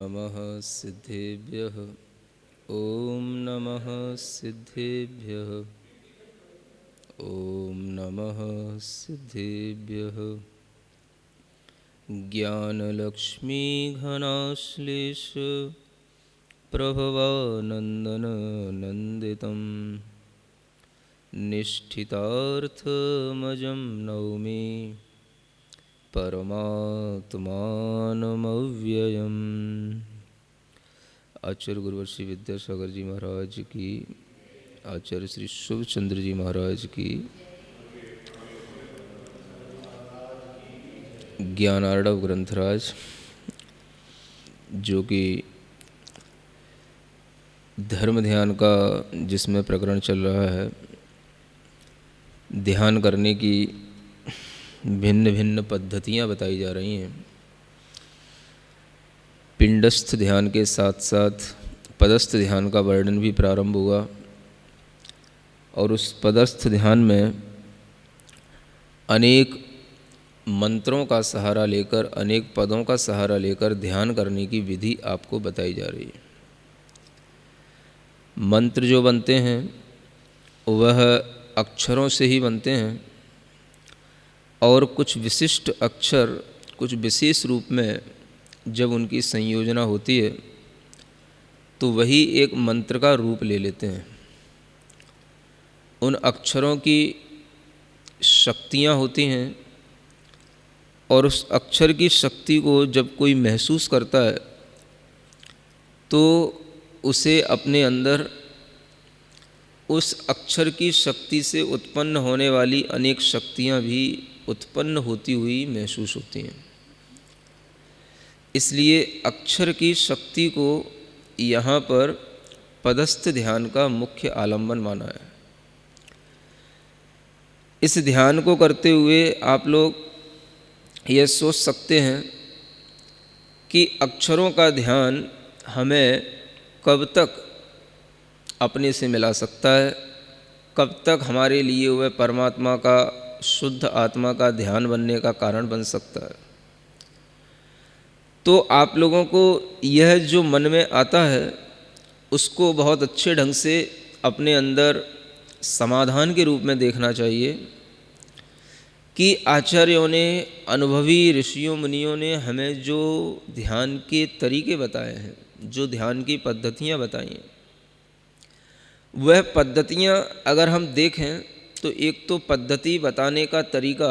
नमः सिद्धेभ्यः। ॐ नमः सिद्धेभ्यः। ॐ नमः सिद्धेभ्यः। ज्ञानलक्ष्मी घनाश्लेष प्रभवानन्दनं निष्ठितार्थमजं नौमि परमात्मानमव्ययम्। आचार्य गुरुवर श्री विद्यासागर जी महाराज की, आचार्य श्री शुभचंद्र जी महाराज की, ज्ञानार्णव ग्रंथराज जो कि धर्म ध्यान का जिसमें प्रकरण चल रहा है, ध्यान करने की भिन्न भिन्न पद्धतियाँ बताई जा रही हैं। पिंडस्थ ध्यान के साथ साथ पदस्थ ध्यान का वर्णन भी प्रारंभ हुआ और उस पदस्थ ध्यान में अनेक मंत्रों का सहारा लेकर, अनेक पदों का सहारा लेकर ध्यान करने की विधि आपको बताई जा रही है। मंत्र जो बनते हैं वह अक्षरों से ही बनते हैं और कुछ विशिष्ट अक्षर कुछ विशेष रूप में जब उनकी संयोजना होती है तो वही एक मंत्र का रूप ले लेते हैं। उन अक्षरों की शक्तियाँ होती हैं और उस अक्षर की शक्ति को जब कोई महसूस करता है तो उसे अपने अंदर उस अक्षर की शक्ति से उत्पन्न होने वाली अनेक शक्तियाँ भी उत्पन्न होती हुई महसूस होती हैं। इसलिए अक्षर की शक्ति को यहाँ पर पदस्थ ध्यान का मुख्य आलंबन माना है। इस ध्यान को करते हुए आप लोग यह सोच सकते हैं कि अक्षरों का ध्यान हमें कब तक अपने से मिला सकता है, कब तक हमारे लिए वह परमात्मा का, शुद्ध आत्मा का ध्यान बनने का कारण बन सकता है। तो आप लोगों को यह जो मन में आता है उसको बहुत अच्छे ढंग से अपने अंदर समाधान के रूप में देखना चाहिए कि आचार्यों ने, अनुभवी ऋषियों मुनियों ने हमें जो ध्यान के तरीके बताए हैं, जो ध्यान की पद्धतियाँ बताई हैं, वह पद्धतियाँ अगर हम देखें तो एक तो पद्धति बताने का तरीका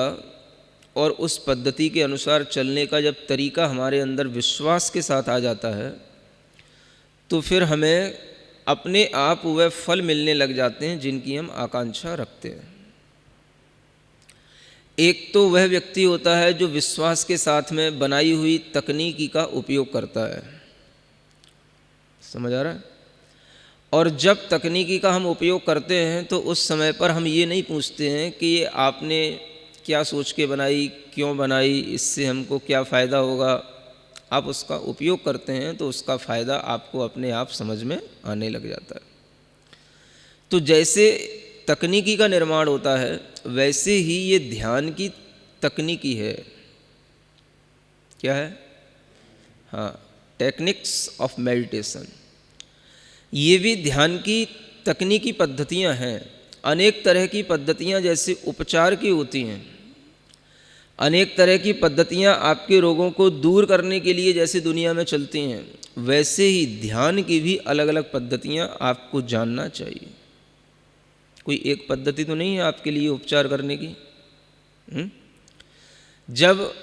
और उस पद्धति के अनुसार चलने का जब तरीका हमारे अंदर विश्वास के साथ आ जाता है तो फिर हमें अपने आप वह फल मिलने लग जाते हैं जिनकी हम आकांक्षा रखते हैं। एक तो वह व्यक्ति होता है जो विश्वास के साथ में बनाई हुई तकनीकी का उपयोग करता है। समझ आ रहा है? और जब तकनीकी का हम उपयोग करते हैं तो उस समय पर हम ये नहीं पूछते हैं कि ये आपने क्या सोच के बनाई, क्यों बनाई, इससे हमको क्या फ़ायदा होगा। आप उसका उपयोग करते हैं तो उसका फ़ायदा आपको अपने आप समझ में आने लग जाता है। तो जैसे तकनीकी का निर्माण होता है वैसे ही ये ध्यान की तकनीकी है। क्या है? हाँ, टेक्निक्स ऑफ मेडिटेशन। ये भी ध्यान की तकनीकी पद्धतियाँ हैं। अनेक तरह की पद्धतियाँ जैसे उपचार की होती हैं, अनेक तरह की पद्धतियाँ आपके रोगों को दूर करने के लिए जैसे दुनिया में चलती हैं, वैसे ही ध्यान की भी अलग अलग पद्धतियाँ आपको जानना चाहिए। कोई एक पद्धति तो नहीं है आपके लिए उपचार करने की। जब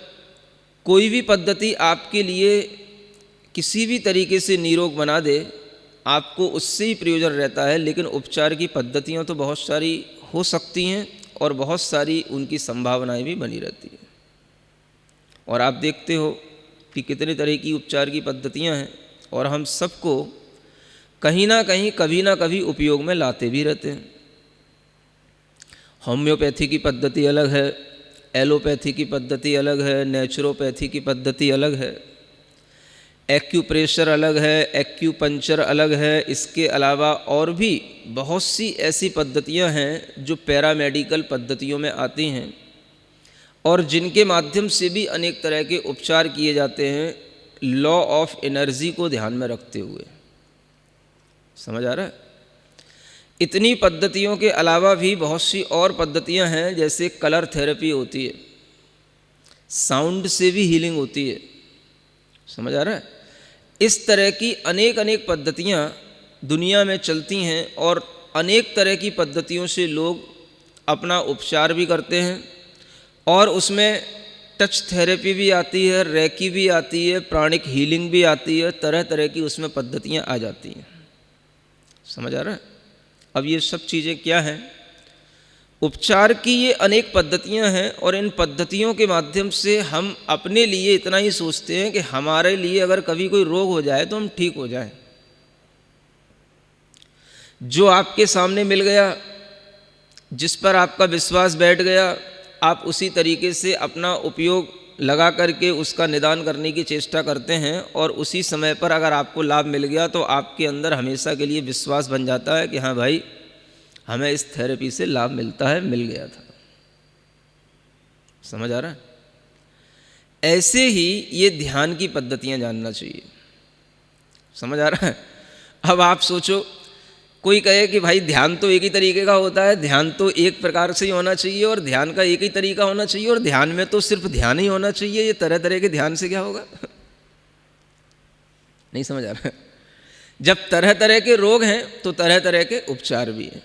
कोई भी पद्धति आपके लिए किसी भी तरीके से निरोग बना दे, आपको उससे ही प्रयोजन रहता है, लेकिन उपचार की पद्धतियाँ तो बहुत सारी हो सकती हैं और बहुत सारी उनकी संभावनाएं भी बनी रहती हैं। और आप देखते हो कि कितने तरह की उपचार की पद्धतियाँ हैं और हम सबको कहीं ना कहीं, कभी ना कभी उपयोग में लाते भी रहते हैं। होम्योपैथी की पद्धति अलग है, एलोपैथी की पद्धति अलग है, नेचुरोपैथी की पद्धति अलग है, एक्यूप्रेशर अलग है, एक्यूपंक्चर अलग है। इसके अलावा और भी बहुत सी ऐसी पद्धतियां हैं जो पैरामेडिकल पद्धतियों में आती हैं और जिनके माध्यम से भी अनेक तरह के उपचार किए जाते हैं। लॉ ऑफ एनर्जी को ध्यान में रखते हुए। समझ आ रहा है? इतनी पद्धतियों के अलावा भी बहुत सी और पद्धतियां हैं, जैसे कलर थेरेपी होती है, साउंड से भी हीलिंग होती है। समझ आ रहा है? इस तरह की अनेक अनेक पद्धतियां दुनिया में चलती हैं और अनेक तरह की पद्धतियों से लोग अपना उपचार भी करते हैं, और उसमें टच थेरेपी भी आती है, रेकी भी आती है, प्राणिक हीलिंग भी आती है, तरह तरह की उसमें पद्धतियां आ जाती हैं। समझ आ रहा है? अब ये सब चीज़ें क्या हैं? उपचार की ये अनेक पद्धतियां हैं, और इन पद्धतियों के माध्यम से हम अपने लिए इतना ही सोचते हैं कि हमारे लिए अगर कभी कोई रोग हो जाए तो हम ठीक हो जाएं। जो आपके सामने मिल गया, जिस पर आपका विश्वास बैठ गया, आप उसी तरीके से अपना उपयोग लगा करके उसका निदान करने की चेष्टा करते हैं, और उसी समय पर अगर आपको लाभ मिल गया तो आपके अंदर हमेशा के लिए विश्वास बन जाता है कि हाँ भाई, हमें इस थेरेपी से लाभ मिलता है, मिल गया था। समझ आ रहा है? ऐसे ही ये ध्यान की पद्धतियां जानना चाहिए। समझ आ रहा है? अब आप सोचो, कोई कहे कि भाई ध्यान तो एक ही तरीके का होता है, ध्यान तो एक प्रकार से ही होना चाहिए, और ध्यान का एक ही तरीका होना चाहिए, और ध्यान में तो सिर्फ ध्यान ही होना चाहिए, ये तरह तरह के ध्यान से क्या होगा? नहीं समझ आ रहा है? जब तरह तरह के रोग हैं तो तरह तरह के उपचार भी हैं।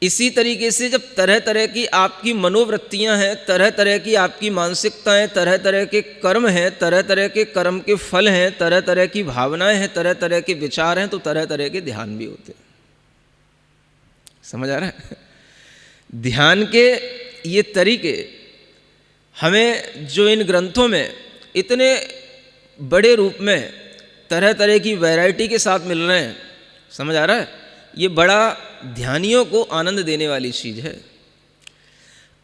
इसी तरीके से जब तरह तरह की आपकी मनोवृत्तियां हैं, तरह तरह की आपकी मानसिकताएं, तरह तरह के कर्म हैं, तरह तरह के कर्म के फल हैं, तरह तरह की भावनाएं हैं, तरह तरह के विचार हैं, तो तरह तरह के ध्यान भी होते हैं। समझ आ रहा है? ध्यान के ये तरीके हमें जो इन ग्रंथों में इतने बड़े रूप में तरह तरह की वैरायटी के साथ मिल रहे हैं, समझ आ रहा है? ये बड़ा ध्यानियों को आनंद देने वाली चीज़ है।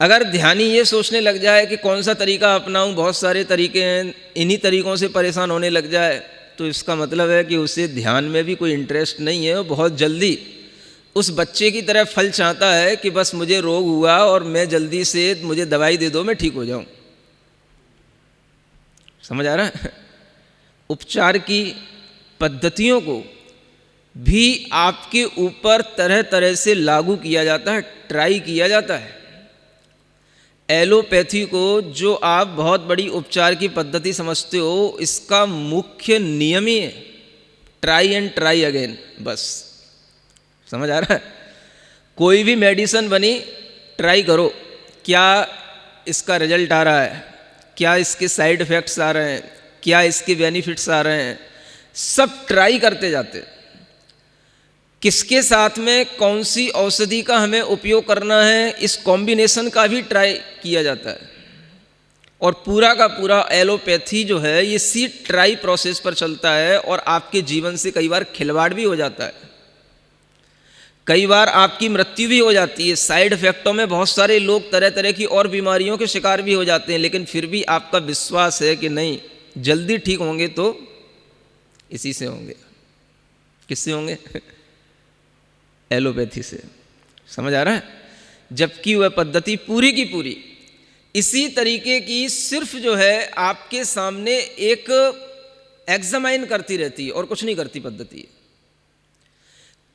अगर ध्यानी ये सोचने लग जाए कि कौन सा तरीका अपनाऊं, बहुत सारे तरीके हैं, इन्हीं तरीकों से परेशान होने लग जाए, तो इसका मतलब है कि उसे ध्यान में भी कोई इंटरेस्ट नहीं है, और बहुत जल्दी उस बच्चे की तरह फल चाहता है कि बस मुझे रोग हुआ और मैं जल्दी से मुझे दवाई दे दो, मैं ठीक हो जाऊं। समझ आ रहा है? उपचार की पद्धतियों को भी आपके ऊपर तरह तरह से लागू किया जाता है, ट्राई किया जाता है। एलोपैथी को जो आप बहुत बड़ी उपचार की पद्धति समझते हो, इसका मुख्य नियम ही है ट्राई एंड ट्राई अगेन, बस। समझ आ रहा है? कोई भी मेडिसिन बनी, ट्राई करो, क्या इसका रिजल्ट आ रहा है, क्या इसके साइड इफ़ेक्ट्स आ रहे हैं, क्या इसके बेनिफिट्स आ रहे हैं, सब ट्राई करते जाते हैं। किसके साथ में कौन सी औषधि का हमें उपयोग करना है, इस कॉम्बिनेशन का भी ट्राई किया जाता है। और पूरा का पूरा एलोपैथी जो है ये इसी ट्राई प्रोसेस पर चलता है, और आपके जीवन से कई बार खिलवाड़ भी हो जाता है, कई बार आपकी मृत्यु भी हो जाती है। साइड इफेक्टों में बहुत सारे लोग तरह तरह की और बीमारियों के शिकार भी हो जाते हैं, लेकिन फिर भी आपका विश्वास है कि नहीं, जल्दी ठीक होंगे तो इसी से होंगे। किससे होंगे? एलोपैथी से। समझ आ रहा है? जबकि वह पद्धति पूरी की पूरी इसी तरीके की सिर्फ जो है आपके सामने एक एग्जामाइन करती रहती है और कुछ नहीं करती पद्धति।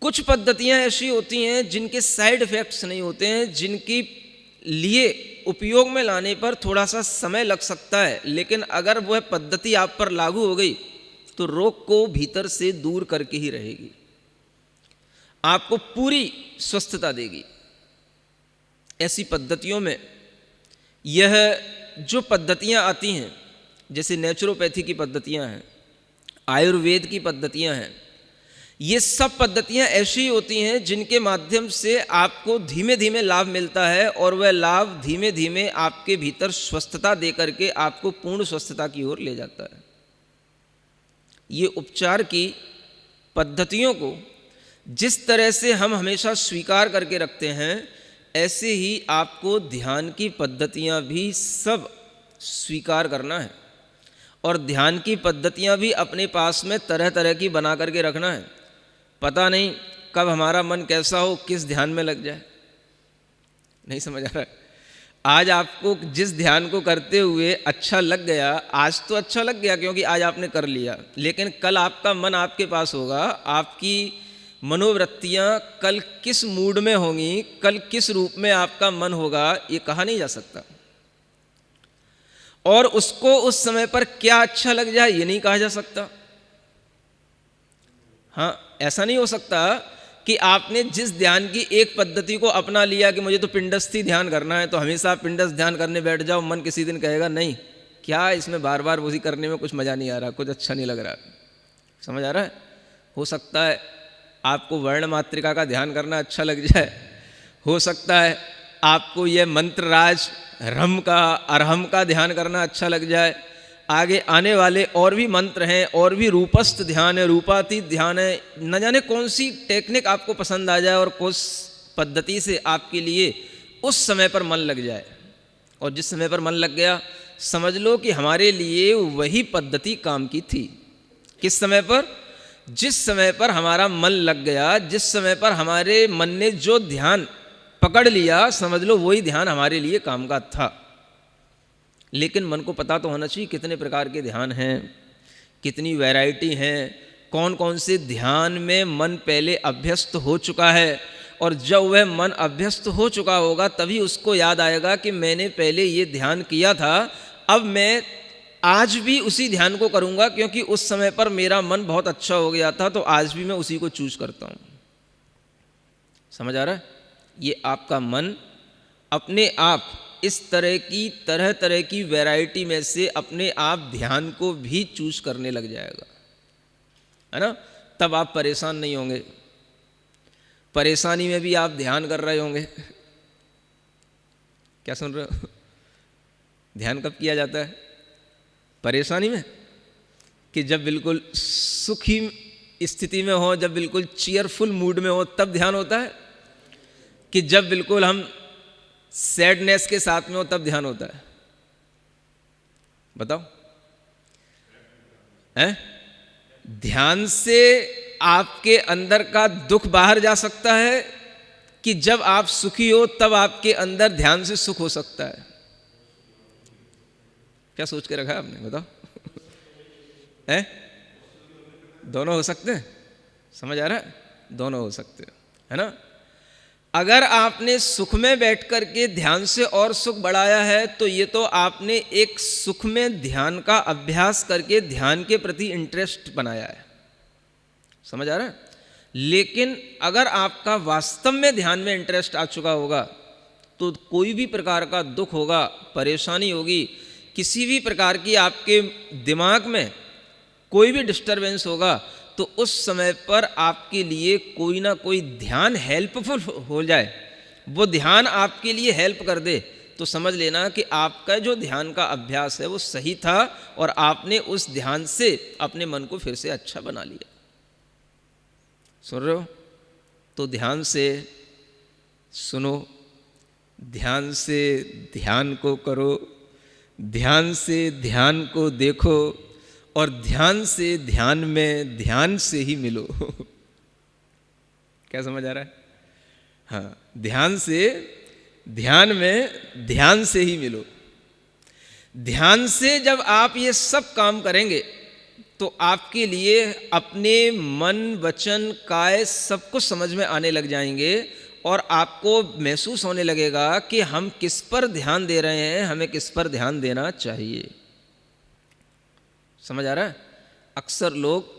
कुछ पद्धतियां ऐसी होती हैं जिनके साइड इफेक्ट्स नहीं होते हैं, जिनकी लिए उपयोग में लाने पर थोड़ा सा समय लग सकता है, लेकिन अगर वह पद्धति आप पर लागू हो गई तो रोग को भीतर से दूर करके ही रहेगी, आपको पूरी स्वस्थता देगी। ऐसी पद्धतियों में यह जो पद्धतियां आती हैं, जैसे नेचुरोपैथी की पद्धतियां हैं, आयुर्वेद की पद्धतियां हैं, ये सब पद्धतियां ऐसी होती हैं जिनके माध्यम से आपको धीमे धीमे लाभ मिलता है, और वह लाभ धीमे धीमे आपके भीतर स्वस्थता दे करके आपको पूर्ण स्वस्थता की ओर ले जाता है। ये उपचार की पद्धतियों को जिस तरह से हम हमेशा स्वीकार करके रखते हैं, ऐसे ही आपको ध्यान की पद्धतियां भी सब स्वीकार करना है, और ध्यान की पद्धतियां भी अपने पास में तरह तरह की बना करके रखना है। पता नहीं कब हमारा मन कैसा हो, किस ध्यान में लग जाए, नहीं समझ आ रहा है। आज आपको जिस ध्यान को करते हुए अच्छा लग गया, आज तो अच्छा लग गया क्योंकि आज आपने कर लिया, लेकिन कल आपका मन आपके पास होगा, आपकी मनोवृत्तियां कल किस मूड में होंगी, कल किस रूप में आपका मन होगा, ये कहा नहीं जा सकता। और उसको उस समय पर क्या अच्छा लग जाए ये नहीं कहा जा सकता। हाँ, ऐसा नहीं हो सकता कि आपने जिस ध्यान की एक पद्धति को अपना लिया कि मुझे तो पिंडस्थी ध्यान करना है तो हमेशा आप पिंडस्थ ध्यान करने बैठ जाओ, मन किसी दिन कहेगा नहीं, क्या इसमें बार बार वही करने में कुछ मज़ा नहीं आ रहा, कुछ अच्छा नहीं लग रहा। समझ आ रहा है? हो सकता है आपको वर्ण मात्रिका का ध्यान करना अच्छा लग जाए, हो सकता है आपको यह मंत्र राज रम का अरहम का ध्यान करना अच्छा लग जाए, आगे आने वाले और भी मंत्र हैं, और भी रूपस्थ ध्यान है, रूपातीत ध्यान है, न जाने कौन सी टेक्निक आपको पसंद आ जाए और किस पद्धति से आपके लिए उस समय पर मन लग जाए। और जिस समय पर मन लग गया समझ लो कि हमारे लिए वही पद्धति काम की थी। किस समय पर? जिस समय पर हमारा मन लग गया, जिस समय पर हमारे मन ने जो ध्यान पकड़ लिया, समझ लो वही ध्यान हमारे लिए काम का था। लेकिन मन को पता तो होना चाहिए कितने प्रकार के ध्यान हैं, कितनी वैरायटी हैं, कौन कौन से ध्यान में मन पहले अभ्यस्त हो चुका है, और जब वह मन अभ्यस्त हो चुका होगा तभी उसको याद आएगा कि मैंने पहले ये ध्यान किया था, अब मैं आज भी उसी ध्यान को करूँगा क्योंकि उस समय पर मेरा मन बहुत अच्छा हो गया था, तो आज भी मैं उसी को चूज करता हूँ। समझ आ रहा है? ये आपका मन अपने आप इस तरह तरह की वैरायटी में से अपने आप ध्यान को भी चूज करने लग जाएगा, है ना? तब आप परेशान नहीं होंगे। परेशानी में भी आप ध्यान कर रहे होंगे। क्या सुन रहे हो? ध्यान कब किया जाता है? परेशानी में, कि जब बिल्कुल सुखी स्थिति में हो, जब बिल्कुल चीयरफुल मूड में हो तब ध्यान होता है, कि जब बिल्कुल हम सैडनेस के साथ में हो तब ध्यान होता है? बताओ। हैं? ध्यान से आपके अंदर का दुख बाहर जा सकता है, कि जब आप सुखी हो तब आपके अंदर ध्यान से सुख हो सकता है? क्या सोच के रखा है आपने? बताओ। हैं? दोनों हो सकते हैं। समझ आ रहा है? दोनों हो सकते हैं, है ना? अगर आपने सुख में बैठ कर के ध्यान से और सुख बढ़ाया है तो ये तो आपने एक सुख में ध्यान का अभ्यास करके ध्यान के प्रति इंटरेस्ट बनाया है। समझ आ रहा है? लेकिन अगर आपका वास्तव में ध्यान में इंटरेस्ट आ चुका होगा तो कोई भी प्रकार का दुख होगा, परेशानी होगी, किसी भी प्रकार की आपके दिमाग में कोई भी डिस्टरबेंस होगा, तो उस समय पर आपके लिए कोई ना कोई ध्यान हेल्पफुल हो जाए, वो ध्यान आपके लिए हेल्प कर दे, तो समझ लेना कि आपका जो ध्यान का अभ्यास है वो सही था और आपने उस ध्यान से अपने मन को फिर से अच्छा बना लिया। सुन रहे हो? तो ध्यान से सुनो, ध्यान से ध्यान को करो, ध्यान से ध्यान को देखो, और ध्यान से ध्यान में ध्यान से ही मिलो। क्या समझ आ रहा है? हाँ, ध्यान से ध्यान में ध्यान से ही मिलो। ध्यान से जब आप ये सब काम करेंगे तो आपके लिए अपने मन वचन काय सब कुछ समझ में आने लग जाएंगे, और आपको महसूस होने लगेगा कि हम किस पर ध्यान दे रहे हैं, हमें किस पर ध्यान देना चाहिए। समझ आ रहा है? अक्सर लोग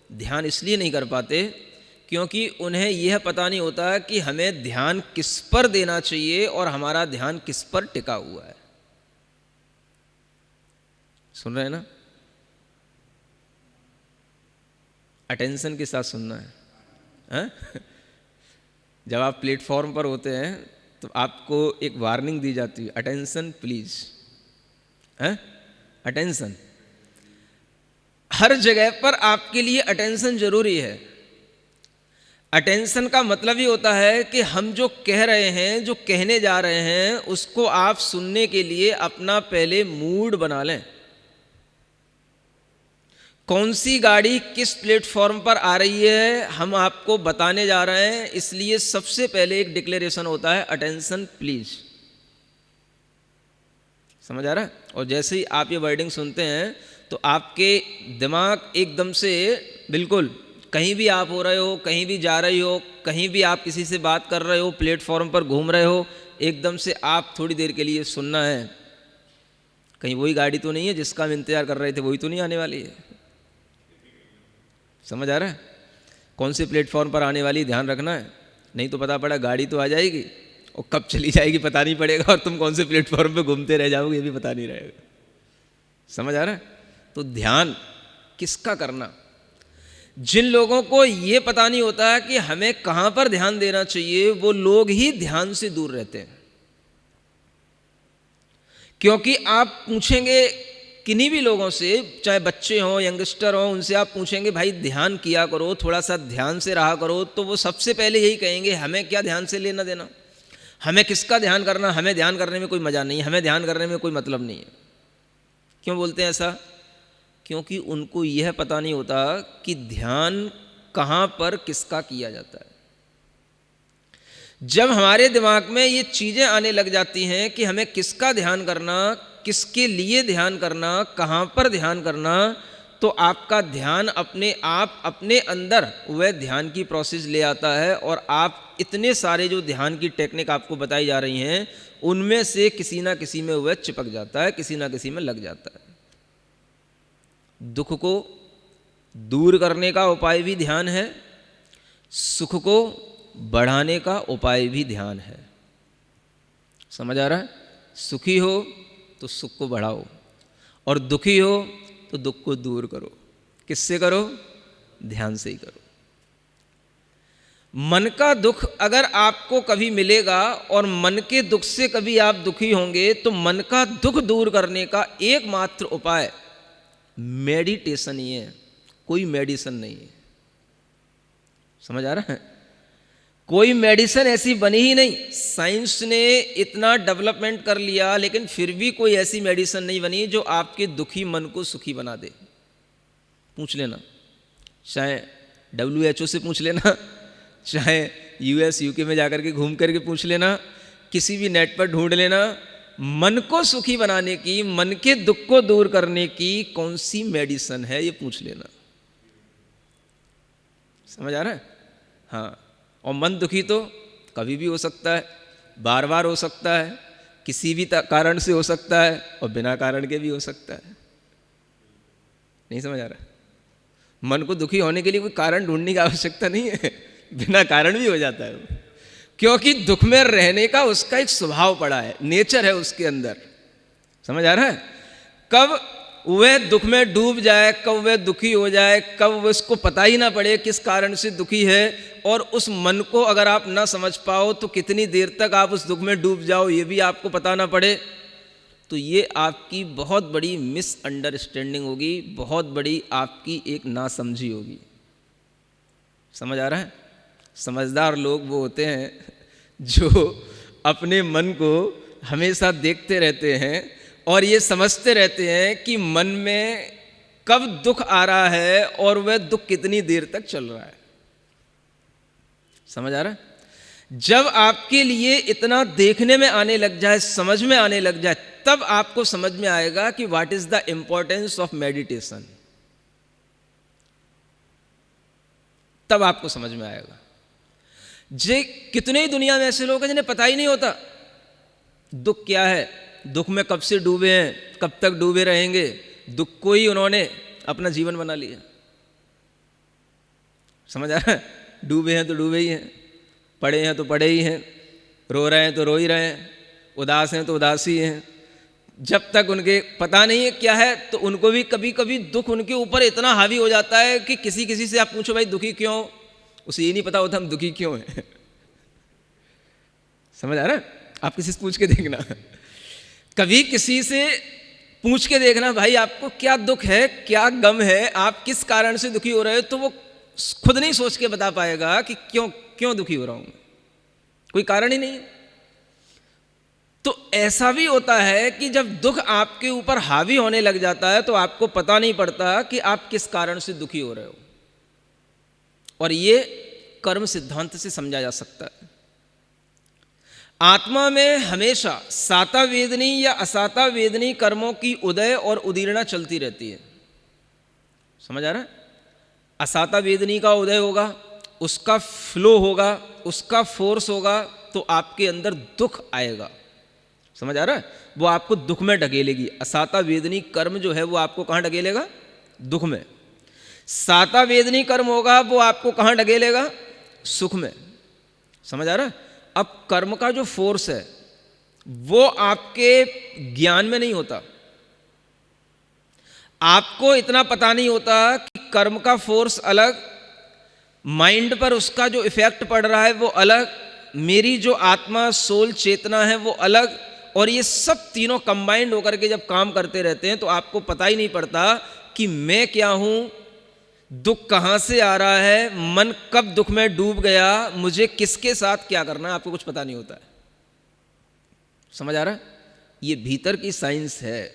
ध्यान इसलिए नहीं कर पाते क्योंकि उन्हें यह पता नहीं होता कि हमें ध्यान किस पर देना चाहिए और हमारा ध्यान किस पर टिका हुआ है। सुन रहे हैं ना? अटेंशन के साथ सुनना है। जब आप प्लेटफॉर्म पर होते हैं तो आपको एक वार्निंग दी जाती है, अटेंशन प्लीज। अटेंशन हर जगह पर आपके लिए अटेंशन जरूरी है। अटेंशन का मतलब ही होता है कि हम जो कह रहे हैं, जो कहने जा रहे हैं, उसको आप सुनने के लिए अपना पहले मूड बना लें। कौन सी गाड़ी किस प्लेटफॉर्म पर आ रही है हम आपको बताने जा रहे हैं, इसलिए सबसे पहले एक डिक्लेरेशन होता है, अटेंशन प्लीज। समझ आ रहा है? और जैसे ही आप ये वर्डिंग सुनते हैं तो आपके दिमाग एकदम से बिल्कुल कहीं भी आप हो रहे हो, कहीं भी जा रही हो, कहीं भी आप किसी से बात कर रहे हो, प्लेटफॉर्म पर घूम रहे हो, एकदम से आप थोड़ी देर के लिए सुनना है कहीं वही गाड़ी तो नहीं है जिसका हम इंतजार कर रहे थे, वही तो नहीं आने वाली है। समझ आ रहा है? कौन से प्लेटफॉर्म पर आने वाली ध्यान रखना है, नहीं तो पता पड़ा गाड़ी तो आ जाएगी और कब चली जाएगी पता नहीं पड़ेगा, और तुम कौन से प्लेटफॉर्म पे घूमते रह जाओगे ये भी पता नहीं रहेगा। समझ आ रहा है? तो ध्यान किसका करना, जिन लोगों को ये पता नहीं होता कि हमें कहाँ पर ध्यान देना चाहिए, वो लोग ही ध्यान से दूर रहते हैं। क्योंकि आप पूछेंगे किन्हीं भी लोगों से, चाहे बच्चे हों, यंगस्टर हों, उनसे आप पूछेंगे भाई ध्यान किया करो, थोड़ा सा ध्यान से रहा करो, तो वो सबसे पहले यही कहेंगे हमें क्या ध्यान से लेना देना, हमें किसका ध्यान करना, हमें ध्यान करने में कोई मज़ा नहीं, हमें ध्यान करने में कोई मतलब नहीं है। क्यों बोलते हैं ऐसा? क्योंकि उनको यह पता नहीं होता कि ध्यान कहाँ पर किसका किया जाता है। जब हमारे दिमाग में ये चीज़ें आने लग जाती हैं कि हमें किसका ध्यान करना, किसके लिए ध्यान करना, कहाँ पर ध्यान करना, तो आपका ध्यान अपने आप अपने अंदर वह ध्यान की प्रोसेस ले आता है, और आप इतने सारे जो ध्यान की टेक्निक आपको बताई जा रही हैं उनमें से किसी ना किसी में वह चिपक जाता है, किसी ना किसी में लग जाता है। दुख को दूर करने का उपाय भी ध्यान है, सुख को बढ़ाने का उपाय भी ध्यान है। समझ आ रहा है? सुखी हो तो सुख को बढ़ाओ, और दुखी हो तो दुख को दूर करो। किससे करो? ध्यान से ही करो। मन का दुख अगर आपको कभी मिलेगा और मन के दुख से कभी आप दुखी होंगे, तो मन का दुख दूर करने का एकमात्र उपाय मेडिटेशन ही है, कोई मेडिसिन नहीं है। समझ आ रहा है? कोई मेडिसिन ऐसी बनी ही नहीं। साइंस ने इतना डेवलपमेंट कर लिया, लेकिन फिर भी कोई ऐसी मेडिसिन नहीं बनी जो आपके दुखी मन को सुखी बना दे। पूछ लेना, चाहे WHO से पूछ लेना, चाहे US UK में जाकर के घूम करके पूछ लेना, किसी भी नेट पर ढूंढ लेना, मन को सुखी बनाने की, मन के दुख को दूर करने की कौन सी मेडिसिन है, ये पूछ लेना। समझ आ रहा है? हाँ। और मन दुखी तो कभी भी हो सकता है, बार बार हो सकता है, किसी भी कारण से हो सकता है, और बिना कारण के भी हो सकता है। नहीं समझ आ रहा? मन को दुखी होने के लिए कोई कारण ढूंढने की आवश्यकता नहीं है, बिना कारण भी हो जाता है वो। क्योंकि दुख में रहने का उसका एक स्वभाव पड़ा है, नेचर है उसके अंदर। समझ आ रहा है? कब वह दुख में डूब जाए, कब वह दुखी हो जाए, कब वह उसको पता ही ना पड़े किस कारण से दुखी है, और उस मन को अगर आप ना समझ पाओ तो कितनी देर तक आप उस दुख में डूब जाओ ये भी आपको पता ना पड़े, तो ये आपकी बहुत बड़ी मिसअंडरस्टैंडिंग होगी, बहुत बड़ी आपकी एक नासमझी होगी। समझ आ रहा है? समझदार लोग वो होते हैं जो अपने मन को हमेशा देखते रहते हैं और ये समझते रहते हैं कि मन में कब दुख आ रहा है और वह दुख कितनी देर तक चल रहा है। समझ आ रहा है? जब आपके लिए इतना देखने में आने लग जाए, समझ में आने लग जाए, तब आपको समझ में आएगा कि what is the importance of meditation. तब आपको समझ में आएगा। जे कितने ही दुनिया में ऐसे लोग हैं जिन्हें पता ही नहीं होता दुख क्या है, दुख में कब से डूबे हैं, कब तक डूबे रहेंगे, दुख को ही उन्होंने अपना जीवन बना लिया। समझ आ रहा है? डूबे हैं तो डूबे ही हैं, पड़े हैं तो पड़े ही हैं, रो रहे हैं तो रो ही रहे हैं, उदास हैं तो उदास ही हैं। जब तक उनके पता नहीं है क्या है, तो उनको भी कभी कभी दुख उनके ऊपर इतना हावी हो जाता है कि किसी से आप पूछो भाई दुखी क्यों, उसे ये नहीं पता होता हम दुखी क्यों हैं। समझ आ रहा है? आप किसी से पूछ के देखना, कभी किसी से पूछ के देखना भाई आपको क्या दुख है, क्या गम है, आप किस कारण से दुखी हो रहे हो, तो वो खुद नहीं सोच के बता पाएगा कि क्यों दुखी हो रहा हूं, कोई कारण ही नहीं। तो ऐसा भी होता है कि जब दुख आपके ऊपर हावी होने लग जाता है तो आपको पता नहीं पड़ता कि आप किस कारण से दुखी हो रहे हो, और ये कर्म सिद्धांत से समझा जा सकता है। आत्मा में हमेशा साता वेदनी या असाता वेदनी कर्मों की उदय और उदीर्णा चलती रहती है। समझ आ रहा है? असाता वेदनी का उदय होगा, उसका फ्लो होगा, उसका फोर्स होगा, तो आपके अंदर दुख आएगा। समझ आ रहा है? वो आपको दुख में ढकेलेगी। असाता वेदनी कर्म जो है वो आपको कहाँ ढकेलेगा? दुख में। साता वेदनी कर्म होगा वो आपको कहाँ ढकेलेगा? सुख में। समझ आ रहा है? अब कर्म का जो फोर्स है वो आपके ज्ञान में नहीं होता। आपको इतना पता नहीं होता कि कर्म का फोर्स अलग, माइंड पर उसका जो इफेक्ट पड़ रहा है वो अलग, मेरी जो आत्मा सोल चेतना है वो अलग, और ये सब तीनों कंबाइंड होकर के जब काम करते रहते हैं तो आपको पता ही नहीं पड़ता कि मैं क्या हूं, दुख कहां से आ रहा है, मन कब दुख में डूब गया, मुझे किसके साथ क्या करना है, आपको कुछ पता नहीं होता है। समझ आ रहा है? ये भीतर की साइंस है,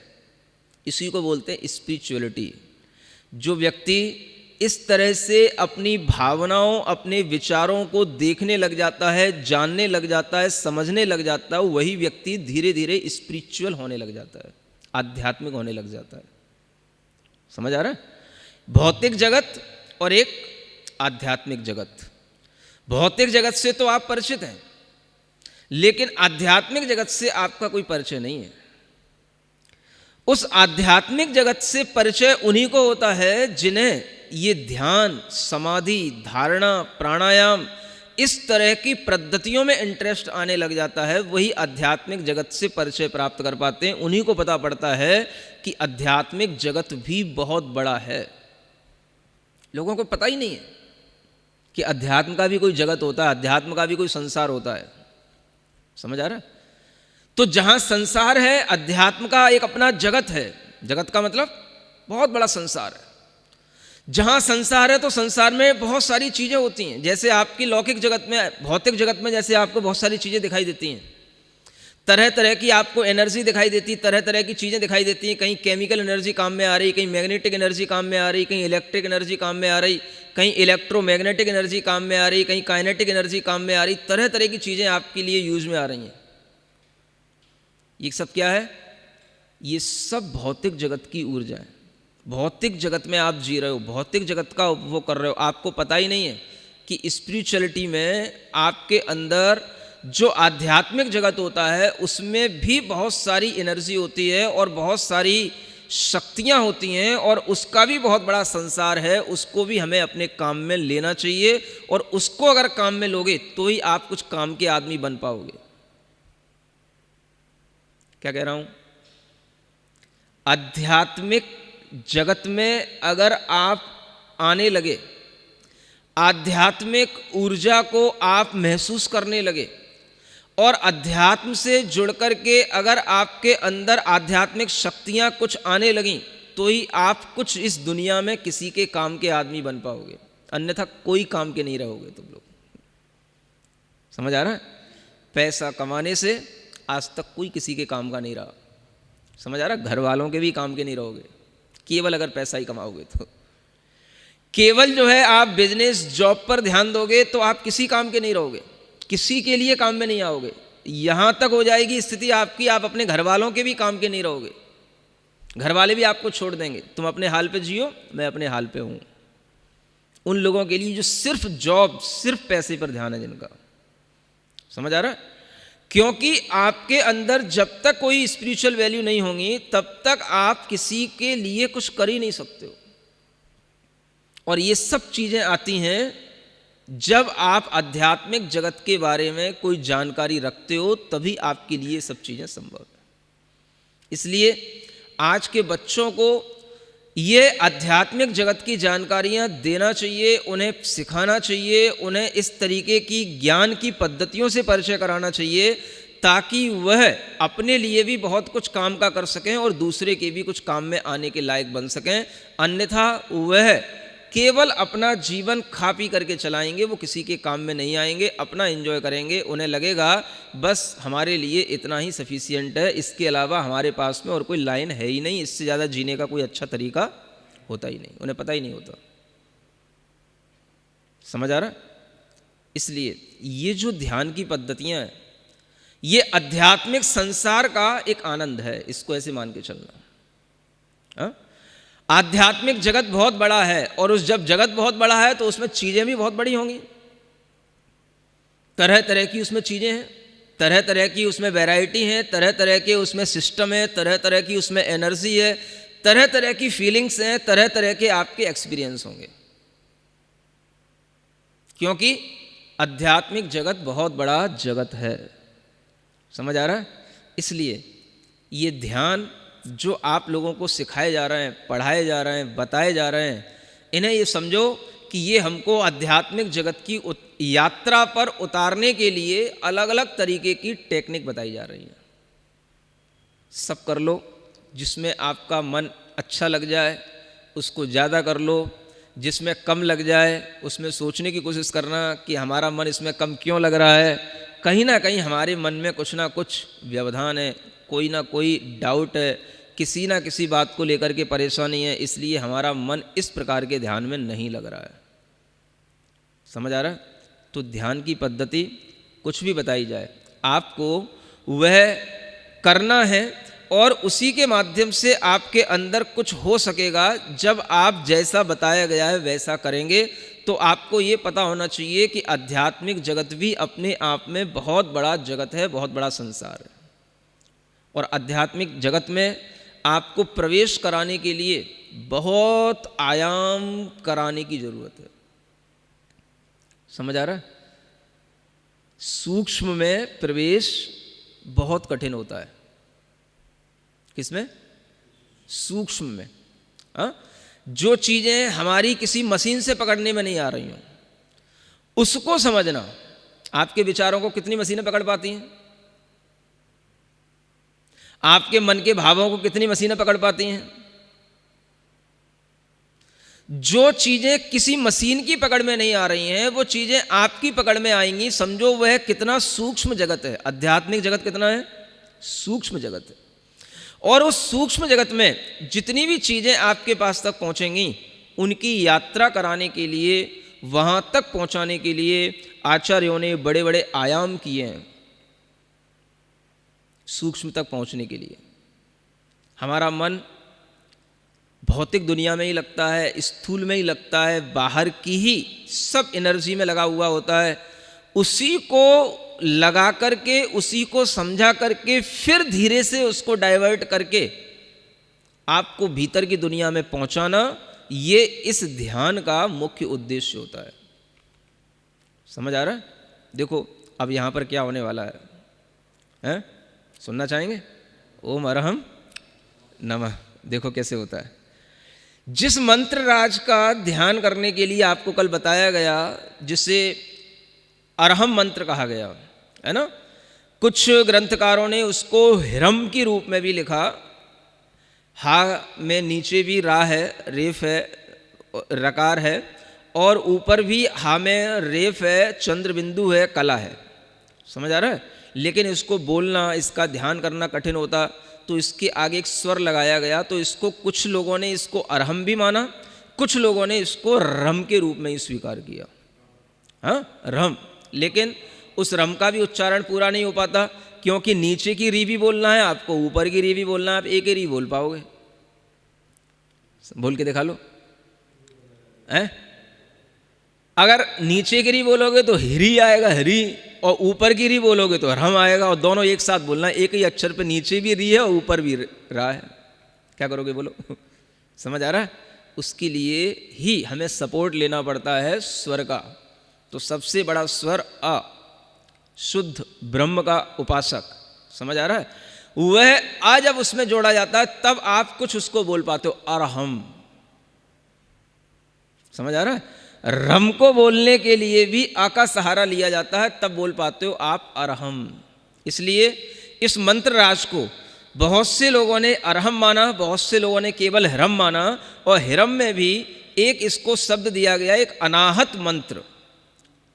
इसी को बोलते हैं स्पिरिचुअलिटी। जो व्यक्ति इस तरह से अपनी भावनाओं, अपने विचारों को देखने लग जाता है, जानने लग जाता है, समझने लग जाता है, वही व्यक्ति धीरे धीरे स्पिरिचुअल होने लग जाता है, आध्यात्मिक होने लग जाता है। समझ आ रहा है? भौतिक जगत और एक आध्यात्मिक जगत। भौतिक जगत से तो आप परिचित हैं, लेकिन आध्यात्मिक जगत से आपका कोई परिचय नहीं है। उस आध्यात्मिक जगत से परिचय उन्हीं को होता है जिन्हें ये ध्यान, समाधि, धारणा, प्राणायाम, इस तरह की पद्धतियों में इंटरेस्ट आने लग जाता है। वही आध्यात्मिक जगत से परिचय प्राप्त कर पाते हैं। उन्हीं को पता पड़ता है कि आध्यात्मिक जगत भी बहुत बड़ा है। लोगों को पता ही नहीं है कि अध्यात्म का भी कोई जगत होता है, अध्यात्म का भी कोई संसार होता है। समझ आ रहा है? तो जहां संसार है, अध्यात्म का एक अपना जगत है। जगत का मतलब बहुत बड़ा संसार है। जहां संसार है तो संसार में बहुत सारी चीजें होती हैं। जैसे आपकी लौकिक जगत में, भौतिक जगत में जैसे आपको बहुत सारी चीजें दिखाई देती हैं, तरह तरह की आपको एनर्जी दिखाई देती, तरह तरह की चीजें दिखाई देती हैं। कहीं केमिकल एनर्जी काम में आ रही, कहीं मैग्नेटिक एनर्जी काम में आ रही, कहीं इलेक्ट्रिक एनर्जी काम में आ रही, कहीं इलेक्ट्रोमैग्नेटिक एनर्जी काम में आ रही, कहीं काइनेटिक एनर्जी काम में आ रही। तरह तरह की चीजें आपके लिए यूज में आ रही हैं। ये सब क्या है? ये सब भौतिक जगत की ऊर्जा है। भौतिक जगत में आप जी रहे हो, भौतिक जगत का उपभोग कर रहे हो। आपको पता ही नहीं है कि स्पिरिचुअलिटी में आपके अंदर जो आध्यात्मिक जगत होता है उसमें भी बहुत सारी एनर्जी होती है और बहुत सारी शक्तियां होती हैं, और उसका भी बहुत बड़ा संसार है। उसको भी हमें अपने काम में लेना चाहिए, और उसको अगर काम में लोगे तो ही आप कुछ काम के आदमी बन पाओगे। क्या कह रहा हूं? आध्यात्मिक जगत में अगर आप आने लगे, आध्यात्मिक ऊर्जा को आप महसूस करने लगे, और अध्यात्म से जुड़ करके अगर आपके अंदर आध्यात्मिक शक्तियां कुछ आने लगीं, तो ही आप कुछ इस दुनिया में किसी के काम के आदमी बन पाओगे। अन्यथा कोई काम के नहीं रहोगे तुम लोग। समझ आ रहा है? पैसा कमाने से आज तक कोई किसी के काम का नहीं रहा। समझ आ रहा है? घर वालों के भी काम के नहीं रहोगे, केवल अगर पैसा ही कमाओगे तो। केवल जो है आप बिजनेस, जॉब पर ध्यान दोगे तो आप किसी काम के नहीं रहोगे, किसी के लिए काम में नहीं आओगे। यहां तक हो जाएगी स्थिति आपकी, आप अपने घर वालों के भी काम के नहीं रहोगे। घर वाले भी आपको छोड़ देंगे, तुम अपने हाल पे जियो, मैं अपने हाल पे हूं। उन लोगों के लिए जो सिर्फ जॉब, सिर्फ पैसे पर ध्यान है जिनका। समझ आ रहा है? क्योंकि आपके अंदर जब तक कोई स्पिरिचुअल वैल्यू नहीं होगी तब तक आप किसी के लिए कुछ कर ही नहीं सकते हो। और ये सब चीजें आती हैं जब आप आध्यात्मिक जगत के बारे में कोई जानकारी रखते हो, तभी आपके लिए सब चीजें संभव है। इसलिए आज के बच्चों को ये आध्यात्मिक जगत की जानकारियां देना चाहिए, उन्हें सिखाना चाहिए, उन्हें इस तरीके की ज्ञान की पद्धतियों से परिचय कराना चाहिए, ताकि वह अपने लिए भी बहुत कुछ काम का कर सकें और दूसरे के भी कुछ काम में आने के लायक बन सकें। अन्यथा वह केवल अपना जीवन खा पी करके चलाएंगे, वो किसी के काम में नहीं आएंगे, अपना एंजॉय करेंगे। उन्हें लगेगा बस हमारे लिए इतना ही सफिशिएंट है, इसके अलावा हमारे पास में और कोई लाइन है ही नहीं, इससे ज़्यादा जीने का कोई अच्छा तरीका होता ही नहीं। उन्हें पता ही नहीं होता। समझ आ रहा? इसलिए ये जो ध्यान की पद्धतियाँ हैं, ये आध्यात्मिक संसार का एक आनंद है, इसको ऐसे मान के चलना। हाँ? आध्यात्मिक जगत बहुत बड़ा है, और उस जब जगत बहुत बड़ा है तो उसमें चीज़ें भी बहुत बड़ी होंगी, तरह तरह की उसमें चीज़ें हैं, तरह तरह की उसमें वैरायटी है, तरह तरह के उसमें सिस्टम है, तरह तरह की उसमें एनर्जी है, तरह तरह की फीलिंग्स हैं, तरह तरह के आपके एक्सपीरियंस होंगे, क्योंकि आध्यात्मिक जगत बहुत बड़ा जगत है। समझ आ रहा है? इसलिए ये ध्यान जो आप लोगों को सिखाए जा रहे हैं, पढ़ाए जा रहे हैं, बताए जा रहे हैं, इन्हें ये समझो कि ये हमको आध्यात्मिक जगत की यात्रा पर उतारने के लिए अलग अलग तरीके की टेक्निक बताई जा रही है। सब कर लो, जिसमें आपका मन अच्छा लग जाए उसको ज़्यादा कर लो, जिसमें कम लग जाए उसमें सोचने की कोशिश करना कि हमारा मन इसमें कम क्यों लग रहा है। कहीं ना कहीं हमारे मन में कुछ ना कुछ व्यवधान है, कोई ना कोई डाउट है, किसी ना किसी बात को लेकर के परेशानी है, इसलिए हमारा मन इस प्रकार के ध्यान में नहीं लग रहा है। समझ आ रहा है? तो ध्यान की पद्धति कुछ भी बताई जाए, आपको वह करना है, और उसी के माध्यम से आपके अंदर कुछ हो सकेगा। जब आप जैसा बताया गया है वैसा करेंगे तो आपको ये पता होना चाहिए कि आध्यात्मिक जगत भी अपने आप में बहुत बड़ा जगत है, बहुत बड़ा संसार है, और आध्यात्मिक जगत में आपको प्रवेश कराने के लिए बहुत आयाम कराने की जरूरत है। समझ आ रहा है? सूक्ष्म में प्रवेश बहुत कठिन होता है। किसमें? सूक्ष्म में। हाँ? जो चीज़ें हमारी किसी मशीन से पकड़ने में नहीं आ रही हों उसको समझना। आपके विचारों को कितनी मशीनें पकड़ पाती हैं? आपके मन के भावों को कितनी मशीनें पकड़ पाती हैं? जो चीज़ें किसी मशीन की पकड़ में नहीं आ रही हैं वो चीज़ें आपकी पकड़ में आएंगी। समझो वह कितना सूक्ष्म जगत है। आध्यात्मिक जगत कितना है? सूक्ष्म जगत है। और उस सूक्ष्म जगत में जितनी भी चीज़ें आपके पास तक पहुँचेंगी उनकी यात्रा कराने के लिए, वहाँ तक पहुँचाने के लिए आचार्यों ने बड़े बड़े आयाम किए हैं। सूक्ष्म तक पहुँचने के लिए हमारा मन भौतिक दुनिया में ही लगता है, स्थूल में ही लगता है, बाहर की ही सब एनर्जी में लगा हुआ होता है। उसी को लगा करके, उसी को समझा करके फिर धीरे से उसको डाइवर्ट करके आपको भीतर की दुनिया में पहुंचाना, ये इस ध्यान का मुख्य उद्देश्य होता है। समझ आ रहा है? देखो अब यहाँ पर क्या होने वाला है, हैं? सुनना चाहेंगे? ओम अरहम नमः। देखो कैसे होता है। जिस मंत्र राज का ध्यान करने के लिए आपको कल बताया गया, जिसे अरहम मंत्र कहा गया है ना, कुछ ग्रंथकारों ने उसको हिरम के रूप में भी लिखा। हा में नीचे भी रा है, रेफ है, रकार है, और ऊपर भी हा में रेफ है, चंद्र बिंदु है, कला है। समझ आ रहा है? लेकिन इसको बोलना, इसका ध्यान करना कठिन होता, तो इसके आगे एक स्वर लगाया गया। तो इसको कुछ लोगों ने इसको अरहम भी माना, कुछ लोगों ने इसको रम के रूप में ही स्वीकार किया। हाँ, रम। लेकिन उस रम का भी उच्चारण पूरा नहीं हो पाता, क्योंकि नीचे की री भी बोलना है आपको, ऊपर की री भी बोलना है। आप एक ही री बोल पाओगे? बोल के दिखा लो। हैं? अगर नीचे की री बोलोगे तो हिरी आएगा, हरी, और ऊपर की री बोलोगे तो रम आएगा, और दोनों एक साथ बोलना। एक ही अक्षर पे नीचे भी री है और ऊपर भी रा है। क्या करोगे बोलो? समझ आ रहा है? उसके लिए ही हमें सपोर्ट लेना पड़ता है स्वर का। तो सबसे बड़ा स्वर अ, शुद्ध ब्रह्म का उपासक। समझ आ रहा है? वह आ जब उसमें जोड़ा जाता है तब आप कुछ उसको बोल पाते हो, अरहम। समझ आ रहा है? रम को बोलने के लिए भी आ का सहारा लिया जाता है, तब बोल पाते हो आप अरहम। इसलिए इस मंत्र राज को बहुत से लोगों ने अरहम माना, बहुत से लोगों ने केवल हिरम माना, और हिरम में भी एक इसको शब्द दिया गया, एक अनाहत मंत्र,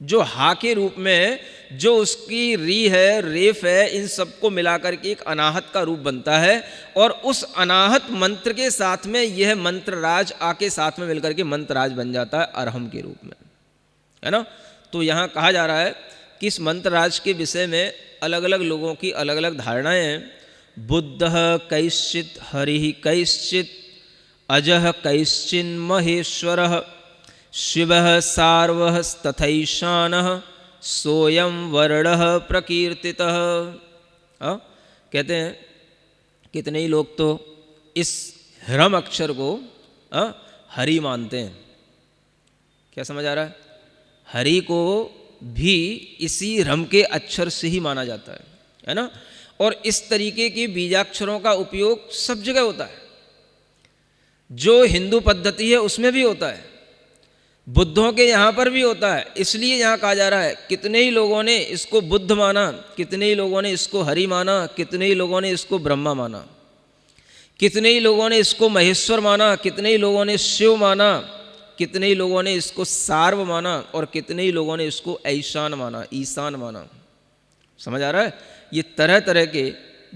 जो हा के रूप में, जो उसकी री है, रेफ है, इन सबको मिलाकर के एक अनाहत का रूप बनता है। और उस अनाहत मंत्र के साथ में यह मंत्र राज आ के साथ में मिलकर के मंत्र राज बन जाता है अरहम के रूप में, है ना। तो यहाँ कहा जा रहा है कि इस मंत्र राज के विषय में अलग अलग लोगों की अलग अलग धारणाएं हैं। बुद्धः कैश्चित् हरिः कैश्चित् अजः कैश्चिन् महेश्वरः शिवः सार्वस्तथैशानः सोऽयं वर्णः प्रकीर्तितः। कहते हैं कितने ही लोग तो इस ह्रम अक्षर को हरि मानते हैं। क्या समझ आ रहा है? हरि को भी इसी ह्रम के अक्षर से ही माना जाता है ना। और इस तरीके के बीजाक्षरों का उपयोग सब जगह होता है। जो हिंदू पद्धति है उसमें भी होता है, बुद्धों के यहाँ पर भी होता है। इसलिए यहाँ कहा जा रहा है कितने ही लोगों ने इसको बुद्ध माना, कितने ही लोगों ने इसको हरि माना, कितने ही लोगों ने इसको ब्रह्मा माना, कितने ही लोगों ने इसको महेश्वर माना, कितने ही लोगों ने शिव माना, कितने ही लोगों ने इसको सार्व माना और कितने ही लोगों ने इसको ऐशान माना, ईशान माना। समझ आ रहा है? ये तरह तरह के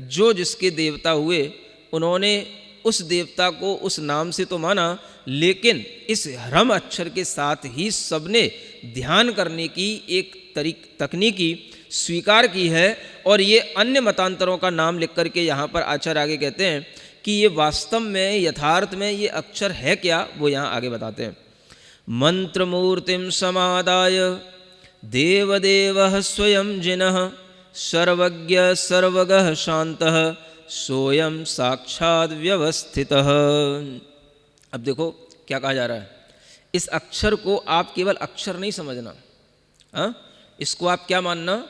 जो जिसके देवता हुए उन्होंने उस देवता को उस नाम से तो माना, लेकिन इस ह्रम अक्षर के साथ ही सबने ध्यान करने की एक तकनीकी स्वीकार की है। और ये अन्य मतांतरों का नाम लिख करके यहाँ पर आचार्य आगे कहते हैं कि ये वास्तव में यथार्थ में ये अक्षर है क्या, वो यहाँ आगे बताते हैं। मंत्र मूर्तिम समादाय देवदेवः स्वयं जिनः सर्वज्ञ सर्वगः शांतः सोयम साक्षात् व्यवस्थितः। अब देखो क्या कहा जा रहा है। इस अक्षर को आप केवल अक्षर नहीं समझना, इसको आप क्या मानना,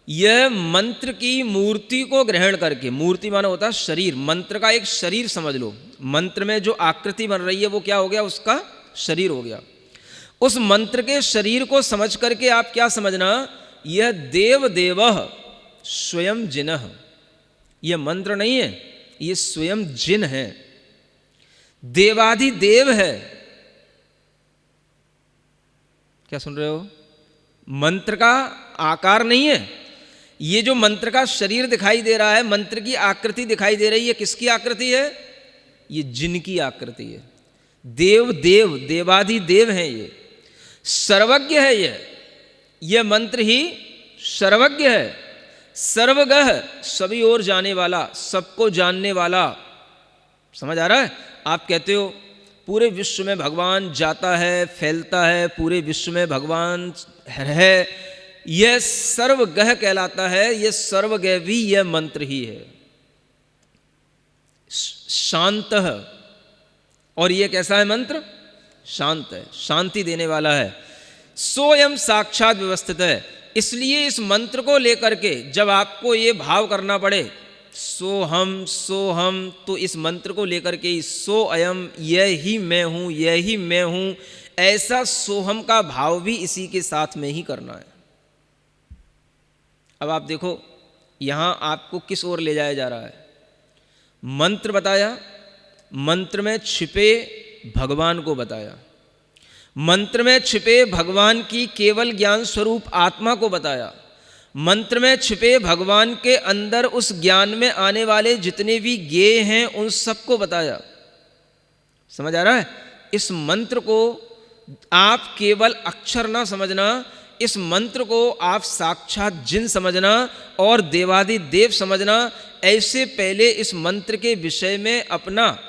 यह मंत्र की मूर्ति को ग्रहण करके, मूर्ति माना होता है शरीर, मंत्र का एक शरीर समझ लो। मंत्र में जो आकृति बन रही है वो क्या हो गया, उसका शरीर हो गया। उस मंत्र के शरीर को समझ करके आप क्या समझना, यह देव देवः स्वयं जिनः, यह मंत्र नहीं है, ये स्वयं जिन है, देवाधिदेव है। क्या सुन रहे हो? मंत्र का आकार नहीं है, ये जो मंत्र का शरीर दिखाई दे रहा है, मंत्र की आकृति दिखाई दे रही है, किसकी आकृति है? ये जिन की आकृति है। देव देव देवाधिदेव है, ये सर्वज्ञ है, यह मंत्र ही सर्वज्ञ है। सर्वगह सभी ओर जाने वाला, सबको जानने वाला। समझ आ रहा है? आप कहते हो पूरे विश्व में भगवान जाता है, फैलता है, पूरे विश्व में भगवान है, यह सर्वगह कहलाता है। यह सर्वगह भी यह मंत्र ही है। शांत है, और यह कैसा है मंत्र? शांत है, शांति देने वाला है। सोयम साक्षात व्यवस्थित है। इसलिए इस मंत्र को लेकर के जब आपको ये भाव करना पड़े सो हम, तो इस मंत्र को लेकर के सो अयम, यह ही मैं हूँ, यह ही मैं हूँ, ऐसा सोहम का भाव भी इसी के साथ में ही करना है। अब आप देखो यहाँ आपको किस ओर ले जाया जा रहा है। मंत्र बताया, मंत्र में छिपे भगवान को बताया, मंत्र में छिपे भगवान की केवल ज्ञान स्वरूप आत्मा को बताया, मंत्र में छिपे भगवान के अंदर उस ज्ञान में आने वाले जितने भी ज्ञेय हैं उन सबको बताया। समझ आ रहा है? इस मंत्र को आप केवल अक्षर ना समझना, इस मंत्र को आप साक्षात जिन समझना और देवादिदेव समझना। ऐसे पहले इस मंत्र के विषय में अपना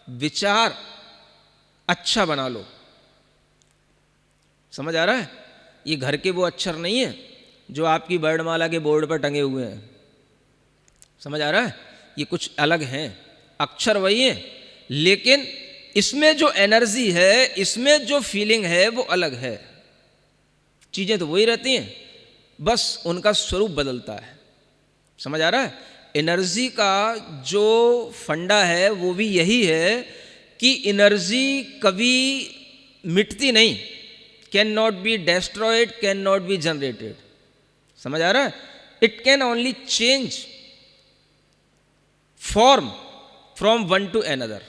विचार अच्छा बना लो। समझ आ रहा है? ये घर के वो अक्षर नहीं है जो आपकी वर्णमाला के बोर्ड पर टंगे हुए हैं। समझ आ रहा है? ये कुछ अलग हैं, अक्षर वही हैं, लेकिन इसमें जो एनर्जी है, इसमें जो फीलिंग है वो अलग है। चीज़ें तो वही रहती हैं, बस उनका स्वरूप बदलता है। समझ आ रहा है? एनर्जी का जो फंडा है वो भी यही है कि एनर्जी कभी मिटती नहीं, can not be destroyed, can not be generated. समझ आ रहा है? It can only change form from one two another.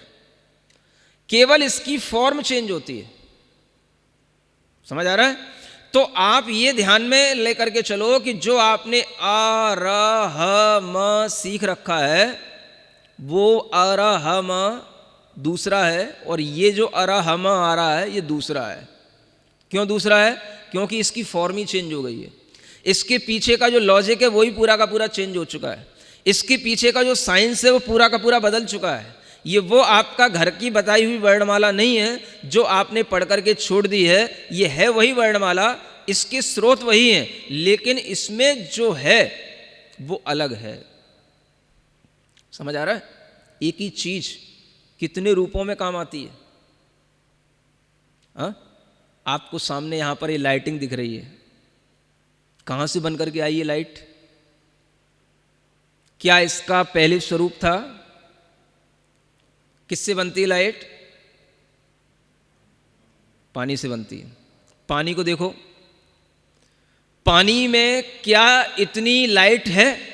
केवल इसकी फॉर्म चेंज होती है। समझ आ रहा है? तो आप ये ध्यान में लेकर के चलो कि जो आपने आ र ह म सीख रखा है वो आ र ह म दूसरा है, और ये जो आ र ह म आ रहा है ये दूसरा है। क्यों दूसरा है? क्योंकि इसकी फॉर्म ही चेंज हो गई है। इसके पीछे का जो लॉजिक है वही पूरा का पूरा चेंज हो चुका है, इसके पीछे का जो साइंस है वो पूरा का पूरा बदल चुका है। ये वो आपका घर की बताई हुई वर्णमाला नहीं है जो आपने पढ़ करके छोड़ दी है, ये है वही वर्णमाला, इसके स्रोत वही हैं, लेकिन इसमें जो है वो अलग है। समझ आ रहा है? एक ही चीज कितने रूपों में काम आती है। आपको सामने यहां पर ये लाइटिंग दिख रही है, कहां से बन करके आई ये लाइट? क्या इसका पहले स्वरूप था? किससे बनती है लाइट? पानी से बनती है। पानी को देखो, पानी में क्या इतनी लाइट है?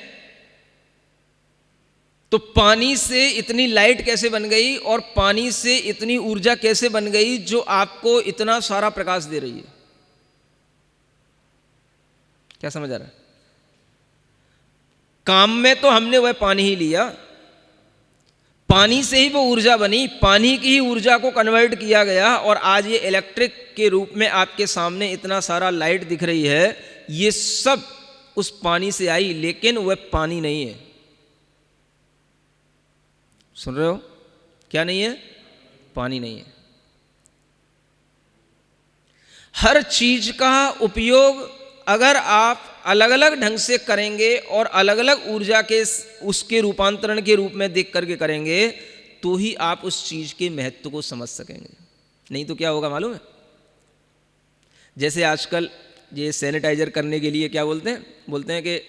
तो पानी से इतनी लाइट कैसे बन गई और पानी से इतनी ऊर्जा कैसे बन गई जो आपको इतना सारा प्रकाश दे रही है? क्या समझ आ रहा है? काम में तो हमने वह पानी ही लिया, पानी से ही वो ऊर्जा बनी, पानी की ही ऊर्जा को कन्वर्ट किया गया और आज ये इलेक्ट्रिक के रूप में आपके सामने इतना सारा लाइट दिख रही है। ये सब उस पानी से आई, लेकिन वह पानी नहीं है। सुन रहे हो? क्या नहीं है? पानी नहीं है। हर चीज का उपयोग अगर आप अलग अलग ढंग से करेंगे और अलग अलग ऊर्जा के उसके रूपांतरण के रूप में देख करके करेंगे तो ही आप उस चीज के महत्व को समझ सकेंगे। नहीं तो क्या होगा मालूम है? जैसे आजकल ये सैनिटाइजर करने के लिए क्या बोलते हैं कि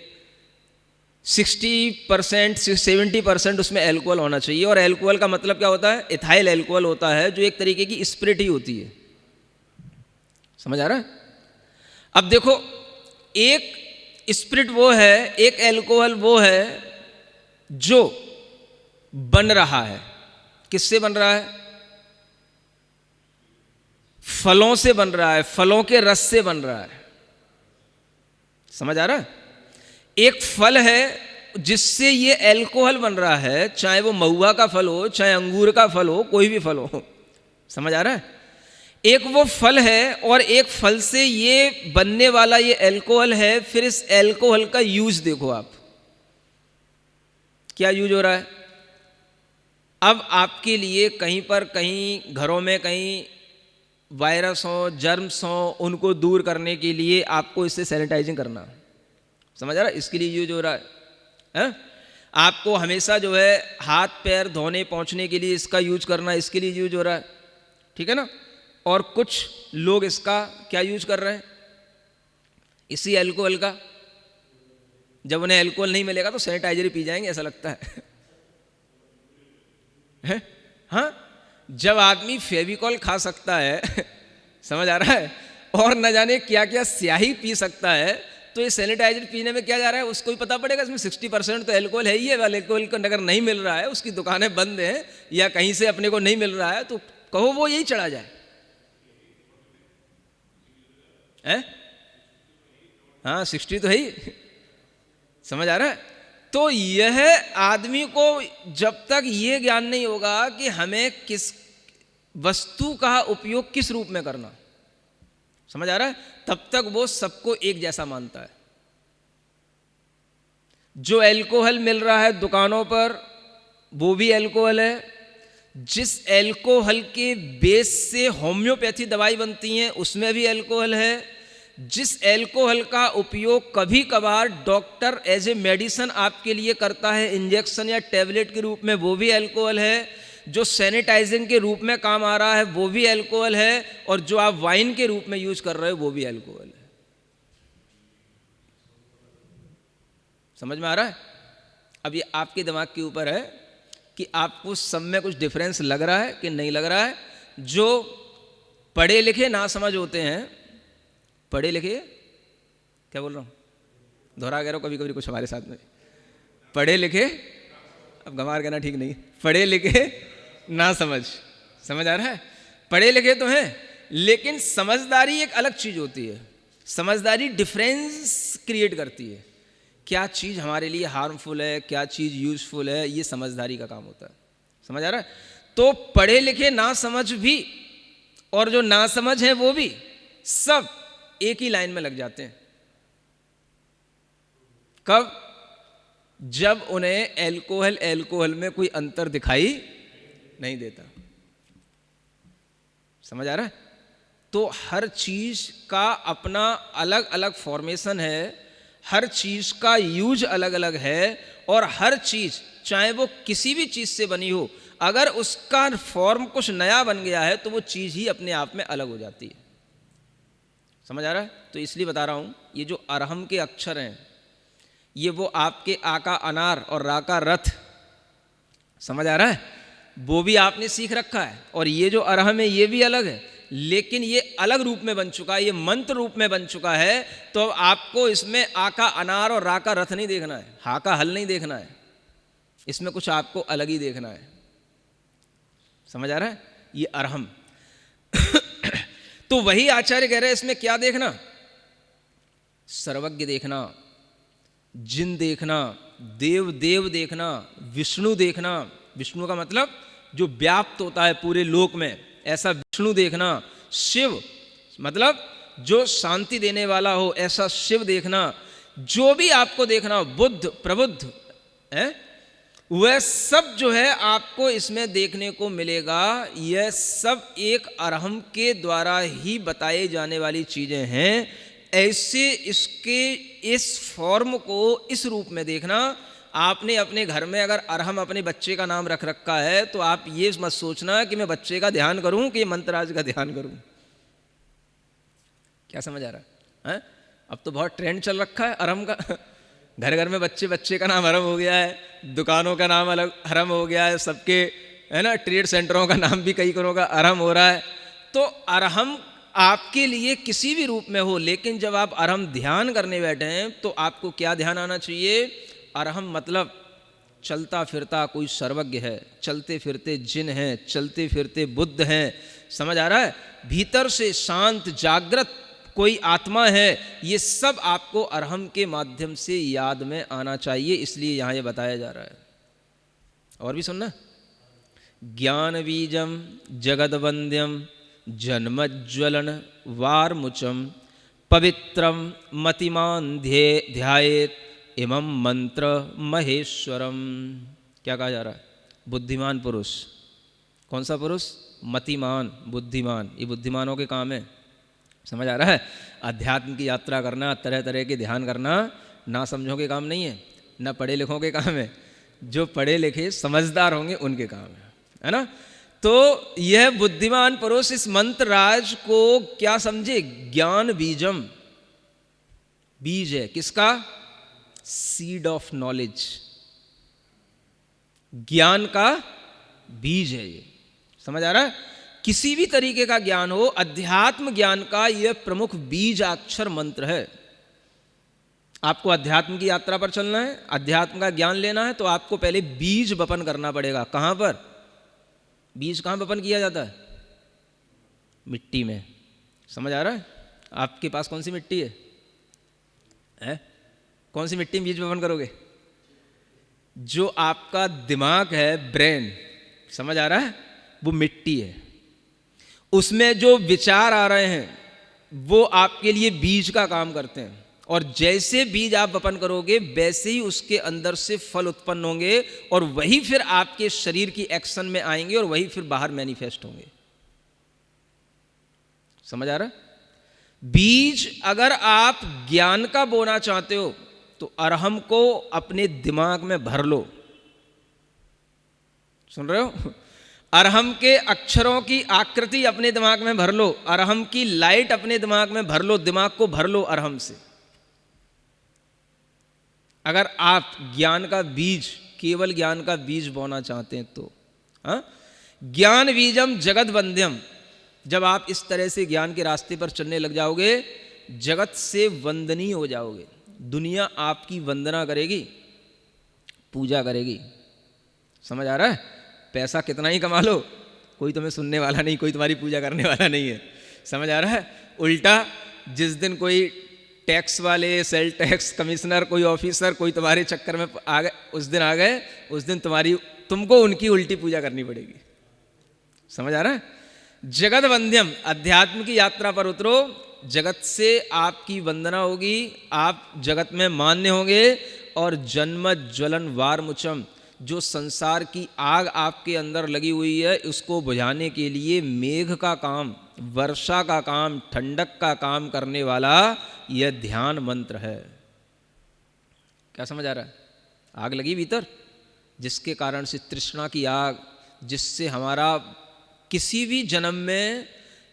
60% से 70% उसमें एल्कोहल होना चाहिए। और एल्कोहल का मतलब क्या होता है? इथाइल एल्कोहल होता है, जो एक तरीके की स्पिरिट ही होती है। समझ आ रहा है? अब देखो, एक स्पिरिट वो है, एक एल्कोहल वो है जो बन रहा है। किससे बन रहा है? फलों से बन रहा है, फलों के रस से बन रहा है। समझ आ रहा है? एक फल है जिससे ये एल्कोहल बन रहा है, चाहे वो महुआ का फल हो, चाहे अंगूर का फल हो, कोई भी फल हो। समझ आ रहा है? एक वो फल है और एक फल से ये बनने वाला ये एल्कोहल है। फिर इस एल्कोहल का यूज देखो आप, क्या यूज हो रहा है। अब आपके लिए कहीं पर कहीं घरों में कहीं वायरस हो, जर्म्स हो, उनको दूर करने के लिए आपको इससे सैनिटाइजिंग करना। समझ आ रहा है? इसके लिए यूज हो रहा है। आपको हमेशा जो है हाथ पैर धोने पहुंचने के लिए इसका यूज करना, इसके लिए यूज हो रहा है। ठीक है ना? और कुछ लोग इसका क्या यूज कर रहे हैं? इसी एल्कोहल का। जब उन्हें एल्कोहल नहीं मिलेगा तो सैनिटाइजर ही पी जाएंगे, ऐसा लगता है? हाँ, जब आदमी फेविकॉल खा सकता है समझ आ रहा है, और न जाने क्या क्या स्याही पी सकता है, तो ये सैनिटाइजर पीने में क्या जा रहा है? उसको ही पता पड़ेगा इसमें 60% तो एल्कोहल है ही है। वाले एल्कोहल को अगर नहीं मिल रहा है, उसकी दुकानें बंद हैं या कहीं से अपने को नहीं मिल रहा है, तो कहो वो यही चढ़ा जाए। हाँ, 60 तो है ही। समझ आ रहा है? तो यह आदमी को जब तक ये ज्ञान नहीं होगा कि हमें किस वस्तु का उपयोग किस रूप में करना, समझ आ रहा है, तब तक वो सबको एक जैसा मानता है। जो एल्कोहल मिल रहा है दुकानों पर वो भी एल्कोहल है। जिस एल्कोहल के बेस से होम्योपैथी दवाई बनती हैं उसमें भी एल्कोहल है। जिस एल्कोहल का उपयोग कभी कभार डॉक्टर एज ए मेडिसिन आपके लिए करता है, इंजेक्शन या टैबलेट के रूप में, वो भी एल्कोहल है। जो सैनिटाइजिंग के रूप में काम आ रहा है वो भी एल्कोहल है। और जो आप वाइन के रूप में यूज कर रहे हो वो भी एल्कोहल है। समझ में आ रहा है? अब ये आपके दिमाग के ऊपर है कि आपको सब में कुछ डिफरेंस लग रहा है कि नहीं लग रहा है। जो पढ़े लिखे ना समझ होते हैं, पढ़े लिखे, क्या बोल रहा हूँ, दोहरा कह रहा हूँ कभी कभी कुछ हमारे साथ में, पढ़े लिखे, अब गंवार कहना ठीक नहीं, पढ़े लिखे ना समझ। समझ आ रहा है? पढ़े लिखे तो हैं, लेकिन समझदारी एक अलग चीज होती है। समझदारी डिफरेंस क्रिएट करती है। क्या चीज हमारे लिए हार्मफुल है, क्या चीज यूजफुल है, ये समझदारी का काम होता है। समझ आ रहा है? तो पढ़े लिखे ना समझ भी और जो ना समझ है वो भी सब एक ही लाइन में लग जाते हैं। कब? जब उन्हें एल्कोहल में कोई अंतर दिखाई नहीं देता। समझ आ रहा है? तो हर चीज का अपना अलग अलग फॉर्मेशन है, हर चीज का यूज अलग अलग है, और हर चीज चाहे वो किसी भी चीज से बनी हो, अगर उसका फॉर्म कुछ नया बन गया है तो वो चीज ही अपने आप में अलग हो जाती है। समझ आ रहा है? तो इसलिए बता रहा हूं, ये जो अरहम के अक्षर हैं, ये वो आपके आ का अनार और रा का रथ, समझ आ रहा है, वो भी आपने सीख रखा है, और ये जो अरहम है ये भी अलग है, लेकिन ये अलग रूप में बन चुका है, ये मंत्र रूप में बन चुका है। तो आपको इसमें आ का अनार और रा का रथ नहीं देखना है, हा का हल नहीं देखना है, इसमें कुछ आपको अलग ही देखना है। समझ आ रहा है? ये अरहम तो वही आचार्य कह रहे हैं, इसमें क्या देखना? सर्वज्ञ देखना, जिन देखना, देव देव देखना, विष्णु देखना। विष्णु का मतलब जो व्याप्त होता है पूरे लोक में, ऐसा विष्णु देखना। शिव मतलब जो शांति देने वाला हो, ऐसा शिव देखना। जो भी आपको देखना हो, बुद्ध प्रबुद्ध है, वह सब जो है आपको इसमें देखने को मिलेगा। यह सब एक अरहम के द्वारा ही बताए जाने वाली चीजें हैं। ऐसे इसके इस फॉर्म को इस रूप में देखना। आपने अपने घर में अगर अरहम अपने बच्चे का नाम रख रखा है तो आप ये मत सोचना कि मैं बच्चे का ध्यान करूं कि मंत्रराज का ध्यान करूं। क्या समझ आ रहा है? अब तो बहुत ट्रेंड चल रखा है अरहम का। घर घर में बच्चे का नाम अरहम हो गया है, दुकानों का नाम अलग अरहम हो गया है, सबके है ना, ट्रेड सेंटरों का नाम भी कई करों का अरहम हो रहा है। तो अरहम आपके लिए किसी भी रूप में हो, लेकिन जब आप अरहम ध्यान करने बैठे हैं तो आपको क्या ध्यान आना चाहिए? अरहम मतलब चलता फिरता कोई सर्वज्ञ है, चलते फिरते जिन हैं, चलते फिरते बुद्ध हैं। समझ आ रहा है? भीतर से शांत जागृत कोई आत्मा है। ये सब आपको अरहम के माध्यम से याद में आना चाहिए, इसलिए यहां ये बताया जा रहा है। और भी सुनना। ज्ञान बीजम जगदवंद्यम जन्मज्वलन वारमुचम पवित्रम मतिमान ध्यायेत इमं मंत्र महेश्वरम। क्या कहा जा रहा है? बुद्धिमान पुरुष। कौन सा पुरुष? मतिमान, बुद्धिमान। ये बुद्धिमानों के काम है। समझ आ रहा है? अध्यात्म की यात्रा करना, तरह तरह के ध्यान करना ना समझों के काम नहीं है, ना पढ़े लिखों के काम है। जो पढ़े लिखे समझदार होंगे उनके काम है ना? तो यह बुद्धिमान पुरुष इस मंत्र राज को क्या समझे? ज्ञान बीजम, बीज है किसका? सीड ऑफ नॉलेज, ज्ञान का बीज है ये। समझ आ रहा है? किसी भी तरीके का ज्ञान हो, अध्यात्म ज्ञान का यह प्रमुख बीज अक्षर मंत्र है। आपको अध्यात्म की यात्रा पर चलना है, अध्यात्म का ज्ञान लेना है, तो आपको पहले बीज वपन करना पड़ेगा। कहां पर? बीज कहां वपन किया जाता है? मिट्टी में। समझ आ रहा है? आपके पास कौन सी मिट्टी है? कौन सी मिट्टी में बीज वपन करोगे? जो आपका दिमाग है, ब्रेन, समझ आ रहा है, वो मिट्टी है। उसमें जो विचार आ रहे हैं वो आपके लिए बीज का काम करते हैं, और जैसे बीज आप वपन करोगे वैसे ही उसके अंदर से फल उत्पन्न होंगे, और वही फिर आपके शरीर की एक्शन में आएंगे, और वही फिर बाहर मैनिफेस्ट होंगे। समझ आ रहा है? बीज अगर आप ज्ञान का बोना चाहते हो तो अरहम को अपने दिमाग में भर लो। सुन रहे हो? अरहम के अक्षरों की आकृति अपने दिमाग में भर लो, अरहम की लाइट अपने दिमाग में भर लो, दिमाग को भर लो अरहम से। अगर आप ज्ञान का बीज, केवल ज्ञान का बीज बोना चाहते हैं तो ज्ञान बीजम जगत वंद्यम। जब आप इस तरह से ज्ञान के रास्ते पर चलने लग जाओगे, जगत से वंदनीय हो जाओगे। दुनिया आपकी वंदना करेगी, पूजा करेगी। समझ आ रहा है? पैसा कितना ही कमा लो, कोई तुम्हें सुनने वाला नहीं, कोई तुम्हारी पूजा करने वाला नहीं है। समझ आ रहा है? उल्टा जिस दिन कोई टैक्स वाले, सेल टैक्स कमिश्नर, कोई ऑफिसर कोई तुम्हारे चक्कर में आ गए, उस दिन तुमको उनकी उल्टी पूजा करनी पड़ेगी। समझ आ रहा है? जगत वंद्यम, अध्यात्म की यात्रा पर उतरो, जगत से आपकी वंदना होगी, आप जगत में मान्य होंगे। और जन्म ज्वलन वार मुचम, जो संसार की आग आपके अंदर लगी हुई है उसको बुझाने के लिए मेघ का काम, वर्षा का काम, ठंडक का काम करने वाला यह ध्यान मंत्र है। क्या समझ आ रहा है? आग लगी भीतर, जिसके कारण से तृष्णा की आग, जिससे हमारा किसी भी जन्म में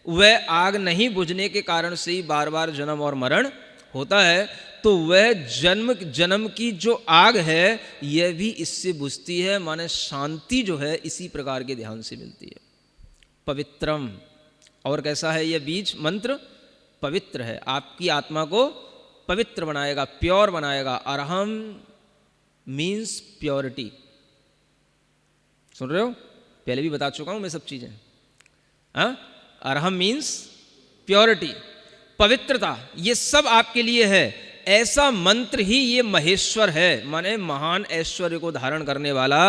वह आग नहीं बुझने के कारण से ही बार बार जन्म और मरण होता है, तो वह जन्म की जो आग है यह भी इससे बुझती है। माने शांति जो है इसी प्रकार के ध्यान से मिलती है। पवित्रम, और कैसा है यह बीज मंत्र? पवित्र है, आपकी आत्मा को पवित्र बनाएगा, प्योर बनाएगा। Arham means purity. सुन रहे हो? पहले भी बता चुका हूं मैं सब चीजें। अरहम मीन्स प्योरिटी, पवित्रता, ये सब आपके लिए है। ऐसा मंत्र ही ये महेश्वर है, माने महान ऐश्वर्य को धारण करने वाला।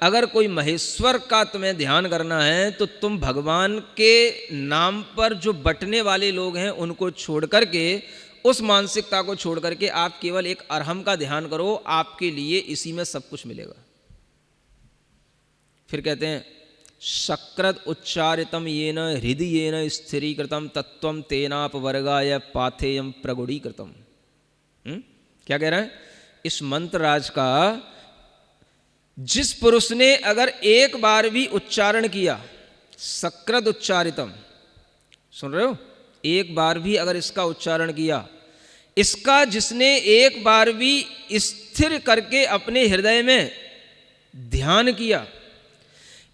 अगर कोई महेश्वर का तुम्हें ध्यान करना है तो तुम भगवान के नाम पर जो बटने वाले लोग हैं उनको छोड़ करके, उस मानसिकता को छोड़ करके आप केवल एक अरहम का ध्यान करो, आपके लिए इसी में सब कुछ मिलेगा। फिर कहते हैं शक्रद उच्चारितम येन हृदयेन स्थिरीकृतम तत्वम तेनापवर्गाय पाथेयम प्रगुढ़ीकृतम। क्या कह रहे हैं? इस मंत्र राज का जिस पुरुष ने अगर एक बार भी उच्चारण किया, सक्रद उच्चारितम, सुन रहे हो? एक बार भी अगर इसका उच्चारण किया, इसका जिसने एक बार भी स्थिर करके अपने हृदय में ध्यान किया,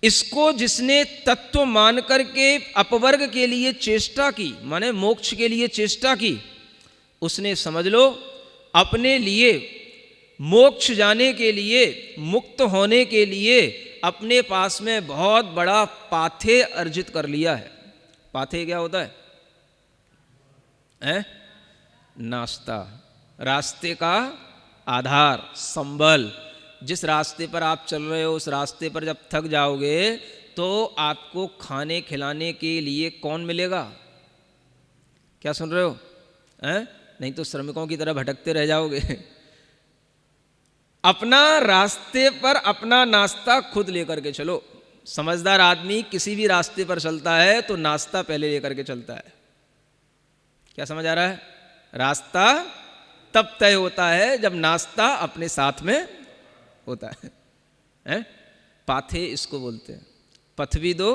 इसको जिसने तत्व मान करके अपवर्ग के लिए चेष्टा की, माने मोक्ष के लिए चेष्टा की, उसने समझ लो अपने लिए मोक्ष जाने के लिए, मुक्त होने के लिए अपने पास में बहुत बड़ा पाथे अर्जित कर लिया है। पाथे क्या होता है? नाश्ता, रास्ते का आधार, संबल। जिस रास्ते पर आप चल रहे हो उस रास्ते पर जब थक जाओगे तो आपको खाने खिलाने के लिए कौन मिलेगा? क्या सुन रहे हो? नहीं तो श्रमिकों की तरह भटकते रह जाओगे। अपना रास्ते पर अपना नाश्ता खुद लेकर के चलो। समझदार आदमी किसी भी रास्ते पर चलता है तो नाश्ता पहले लेकर के चलता है। क्या समझ आ रहा है? रास्ता तब तय होता है जब नाश्ता अपने साथ में होता है। पाथे इसको बोलते हैं। पथ भी दो,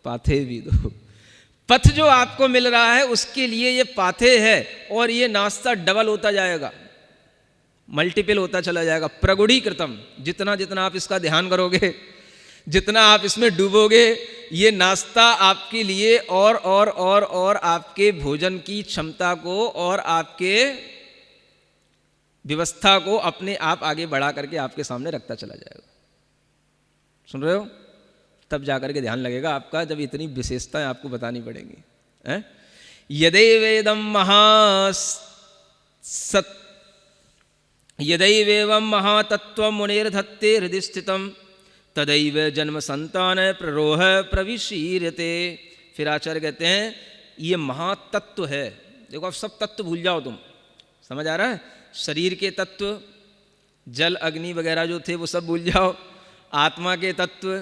पाथे भी दो। पथ जो आपको मिल रहा है उसके लिए ये पाथे है, और ये नाश्ता डबल होता जाएगा, मल्टीपल होता चला जाएगा। प्रगुढ़ीकृतम, जितना जितना आप इसका ध्यान करोगे, जितना आप इसमें डूबोगे, ये नाश्ता आपके लिए और आपके भोजन की क्षमता को और आपके व्यवस्था को अपने आप आगे बढ़ा करके आपके सामने रखता चला जाएगा। सुन रहे हो? तब जाकर के ध्यान लगेगा आपका, जब इतनी विशेषताएं आपको बतानी पड़ेंगी। यदैवेदम यदैवेवं महातत्वं मुनिर्धत्ते हृदि स्थितं तदैव जन्म संतान प्ररोह प्रविशीर्यते। फिर आचार्य कहते हैं ये महातत्व है। देखो अब सब तत्व भूल जाओ तुम, समझ आ रहा है? शरीर के तत्व, जल अग्नि वगैरह जो थे वो सब भूल जाओ, आत्मा के तत्व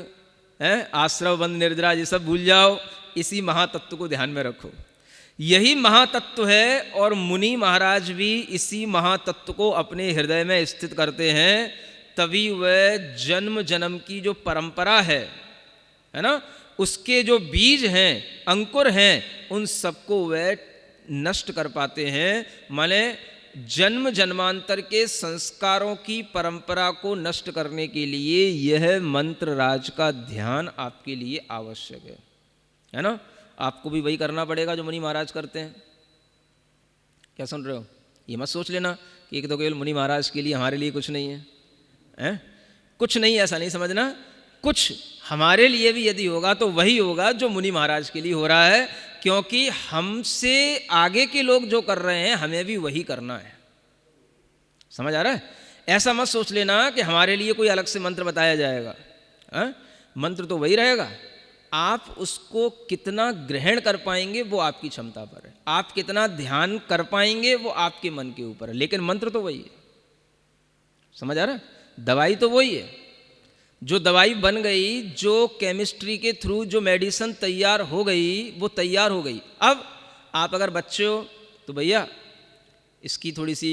हैं, आश्रव बंध निद्रा, ये सब भूल जाओ, इसी महातत्व को ध्यान में रखो। यही महातत्व है और मुनि महाराज भी इसी महातत्व को अपने हृदय में स्थित करते हैं। तभी वह जन्म जन्म की जो परंपरा है ना, उसके जो बीज हैं, अंकुर हैं, उन सबको वह नष्ट कर पाते हैं। माने जन्म जन्मांतर के संस्कारों की परंपरा को नष्ट करने के लिए यह मंत्र राज का ध्यान आपके लिए आवश्यक है ना? आपको भी वही करना पड़ेगा जो मुनि महाराज करते हैं। क्या सुन रहे हो? ये मत सोच लेना कि एक तो केवल मुनि महाराज के लिए, हमारे लिए कुछ नहीं है, कुछ नहीं, ऐसा नहीं समझना। कुछ हमारे लिए भी यदि होगा तो वही होगा जो मुनि महाराज के लिए हो रहा है, क्योंकि हमसे आगे के लोग जो कर रहे हैं हमें भी वही करना है। समझ आ रहा है? ऐसा मत सोच लेना कि हमारे लिए कोई अलग से मंत्र बताया जाएगा। मंत्र तो वही रहेगा। आप उसको कितना ग्रहण कर पाएंगे वो आपकी क्षमता पर है, आप कितना ध्यान कर पाएंगे वो आपके मन के ऊपर है, लेकिन मंत्र तो वही है। समझ आ रहा है? दवाई तो वही है। जो दवाई बन गई, जो केमिस्ट्री के थ्रू जो मेडिसिन तैयार हो गई, वो तैयार हो गई। अब आप अगर बच्चे हो तो भैया इसकी थोड़ी सी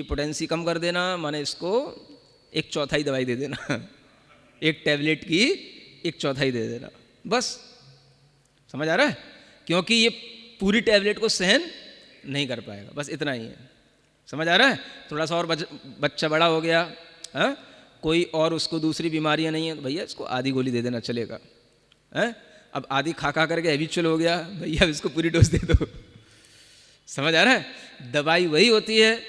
पोटेंसी कम कर देना, माने इसको 1/4 दवाई दे देना एक टैबलेट की 1/4 दे देना, बस। समझ आ रहा है? क्योंकि ये पूरी टैबलेट को सहन नहीं कर पाएगा, बस इतना ही है। समझ आ रहा है? थोड़ा सा और बच्चा बड़ा हो गया, हाँ, कोई और उसको दूसरी बीमारियां नहीं है, तो भैया इसको आधी गोली दे देना चलेगा, है? अब आधी खा खा करके हैबिचुअल हो गया, भैया इसको पूरी डोज दे दो। समझ आ रहा है? दवाई वही होती है,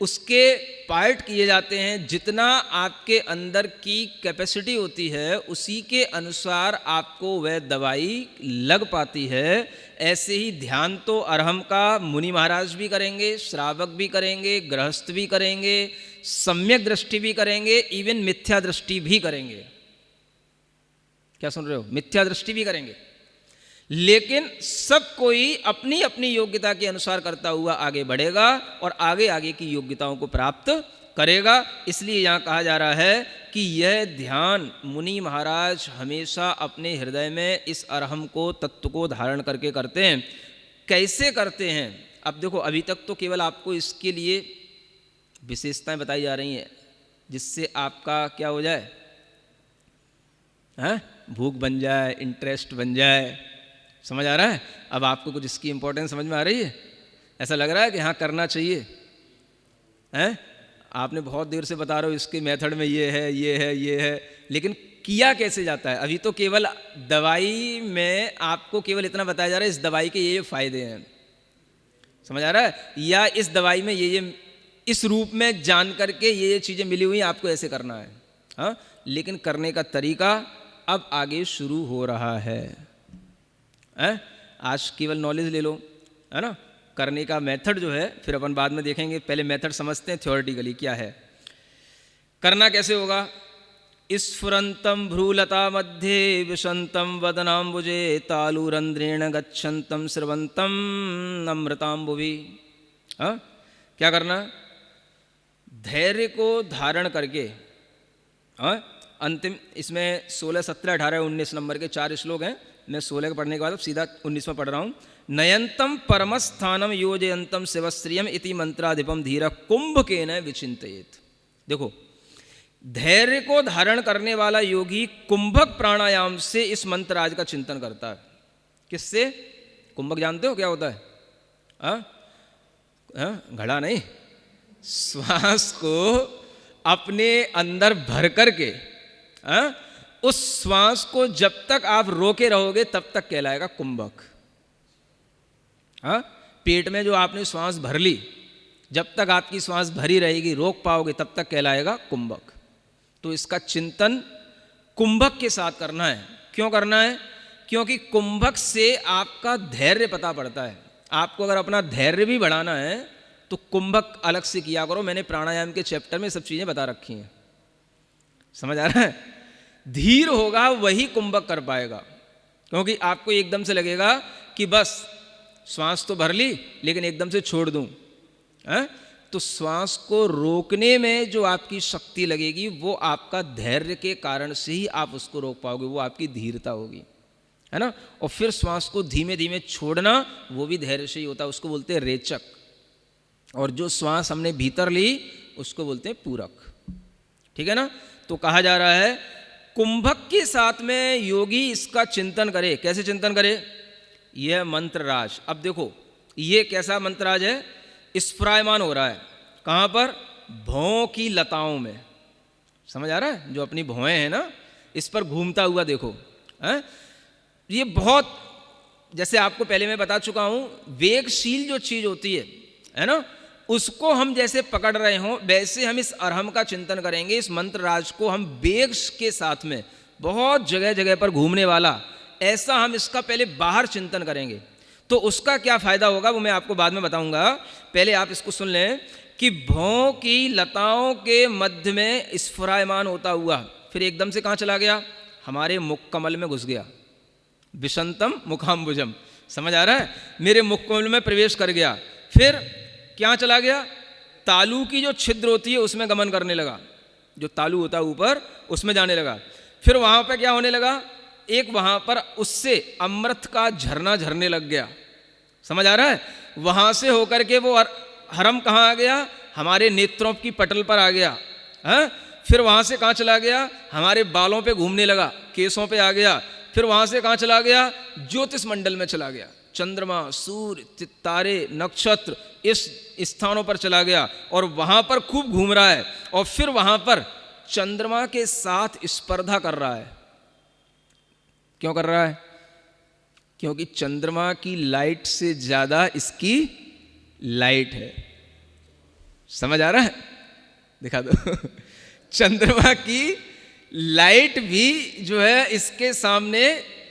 उसके पार्ट किए जाते हैं, जितना आपके अंदर की कैपेसिटी होती है उसी के अनुसार आपको वह दवाई लग पाती है। ऐसे ही ध्यान तो अरहम का मुनि महाराज भी करेंगे, श्रावक भी करेंगे, गृहस्थ भी करेंगे, सम्यक दृष्टि भी करेंगे, इवन मिथ्या दृष्टि भी करेंगे। क्या सुन रहे हो? मिथ्या दृष्टि भी करेंगे। लेकिन सब कोई अपनी अपनी योग्यता के अनुसार करता हुआ आगे बढ़ेगा और आगे आगे की योग्यताओं को प्राप्त करेगा। इसलिए यहाँ कहा जा रहा है कि यह ध्यान मुनि महाराज हमेशा अपने हृदय में इस अरहम को, तत्व को धारण करके करते हैं। कैसे करते हैं? अब देखो, अभी तक तो केवल आपको इसके लिए विशेषताएं बताई जा रही हैं, जिससे आपका क्या हो जाए, हाँ, भूख बन जाए, इंटरेस्ट बन जाए। समझ आ रहा है? अब आपको कुछ इसकी इंपॉर्टेंस समझ में आ रही है? ऐसा लग रहा है कि हाँ करना चाहिए, हैं? आपने बहुत देर से बता रहे हो इसके मेथड में ये है, ये है, ये है, लेकिन किया कैसे जाता है? अभी तो केवल दवाई में आपको केवल इतना बताया जा रहा है इस दवाई के ये फायदे हैं। समझ आ रहा है? या इस दवाई में ये इस रूप में जान करके ये चीज़ें मिली हुई, आपको ऐसे करना है, हाँ। लेकिन करने का तरीका अब आगे शुरू हो रहा है। आज केवल नॉलेज ले लो, है ना? करने का मेथड जो है फिर अपन बाद में देखेंगे, पहले मेथड समझते हैं थ्योरेटिकली क्या है। करना कैसे होगा? स्फुरंतम भ्रूलता मध्ये विशंतम वदनाम्बुजे तालुरंद्रेण गच्छन्तम स्रवंतम अमृताम्बुवि। हाँ, क्या करना? धैर्य को धारण करके, हाँ, अंतिम इसमें 16, 17, 18, 19 नंबर के 4 श्लोक हैं। मैं 16 के पढ़ने के बाद अब सीधा 19वां पढ़ रहा हूँ। नयंतम परमस्थानम योजयंतम शिवश्रियम इति मंत्राधिपम धीरा कुंभकेन विचिंतयेत। देखो, धैर्य को धारण करने वाला योगी कुंभक प्राणायाम से इस मंत्रराज का चिंतन करता है। किससे? कुंभक जानते हो क्या होता है? घड़ा नहीं, श्वास को अपने अंदर भर करके, उस श्वास को जब तक आप रोके रहोगे तब तक कहलाएगा कुंभक। हाँ, पेट में जो आपने श्वास भर ली, जब तक आपकी श्वास भरी रहेगी, रोक पाओगे तब तक कहलाएगा कुंभक। तो इसका चिंतन कुंभक के साथ करना है। क्यों करना है? क्योंकि कुंभक से आपका धैर्य पता पड़ता है। आपको अगर अपना धैर्य भी बढ़ाना है तो कुंभक अलग से किया करो। मैंने प्राणायाम के चैप्टर में सब चीज़ें बता रखी हैं। समझ आ रहा है? धीर होगा वही कुंभक कर पाएगा, क्योंकि आपको एकदम से लगेगा कि बस श्वास तो भर ली लेकिन एकदम से छोड़ दूं, तो श्वास को रोकने में जो आपकी शक्ति लगेगी वो आपका धैर्य के कारण से ही आप उसको रोक पाओगे, वो आपकी धीरता होगी, है ना। और फिर श्वास को धीमे धीमे छोड़ना वो भी धैर्य से ही होता है, उसको बोलते हैं रेचक। और जो श्वास हमने भीतर ली उसको बोलते हैं पूरक। ठीक है ना। तो कहा जा रहा है कुंभक के साथ में योगी इसका चिंतन करे। कैसे चिंतन करे? यह मंत्रराज, अब देखो ये कैसा मंत्रराज है, स्फुरायमान हो रहा है। कहाँ पर? भौं की लताओं में। समझ आ रहा है? जो अपनी भौएं हैं ना, इस पर घूमता हुआ देखो, है? ये बहुत, जैसे आपको पहले मैं बता चुका हूं, वेगशील जो चीज होती है ना, उसको हम जैसे पकड़ रहे हों वैसे हम इस अरहम का चिंतन करेंगे। इस मंत्रराज को हम वेग के साथ में बहुत जगह जगह पर घूमने वाला, ऐसा हम इसका पहले बाहर चिंतन करेंगे। तो उसका क्या फायदा होगा वो मैं आपको बाद में बताऊंगा। पहले आप इसको सुन लें कि भौं की लताओं के मध्य में स्फुरायमान होता हुआ फिर एकदम से कहाँ चला गया? हमारे मुख कमल में घुस गया। विशंतम मुखाम्बुजम, समझ आ रहा है, मेरे मुखकमल में प्रवेश कर गया। फिर क्या चला गया, तालु की जो छिद्र होती है उसमें गमन करने लगा, जो तालु होता है ऊपर उसमें जाने लगा। फिर वहां पर क्या होने लगा, एक वहां पर उससे अमृत का झरना झरने लग गया, समझ आ रहा है। वहां से होकर के वो हरम कहाँ आ गया, हमारे नेत्रों की पटल पर आ गया है। फिर वहां से कहाँ चला गया, हमारे बालों पे घूमने लगा, केसों पे आ गया। फिर वहां से कहाँ चला गया, ज्योतिष मंडल में चला गया, चंद्रमा, सूर्य, तारे, नक्षत्र, इस स्थानों पर चला गया और वहां पर खूब घूम रहा है। और फिर वहां पर चंद्रमा के साथ स्पर्धा कर रहा है। क्यों कर रहा है, क्योंकि चंद्रमा की लाइट से ज्यादा इसकी लाइट है, समझ आ रहा है, दिखा दो चंद्रमा की लाइट भी जो है इसके सामने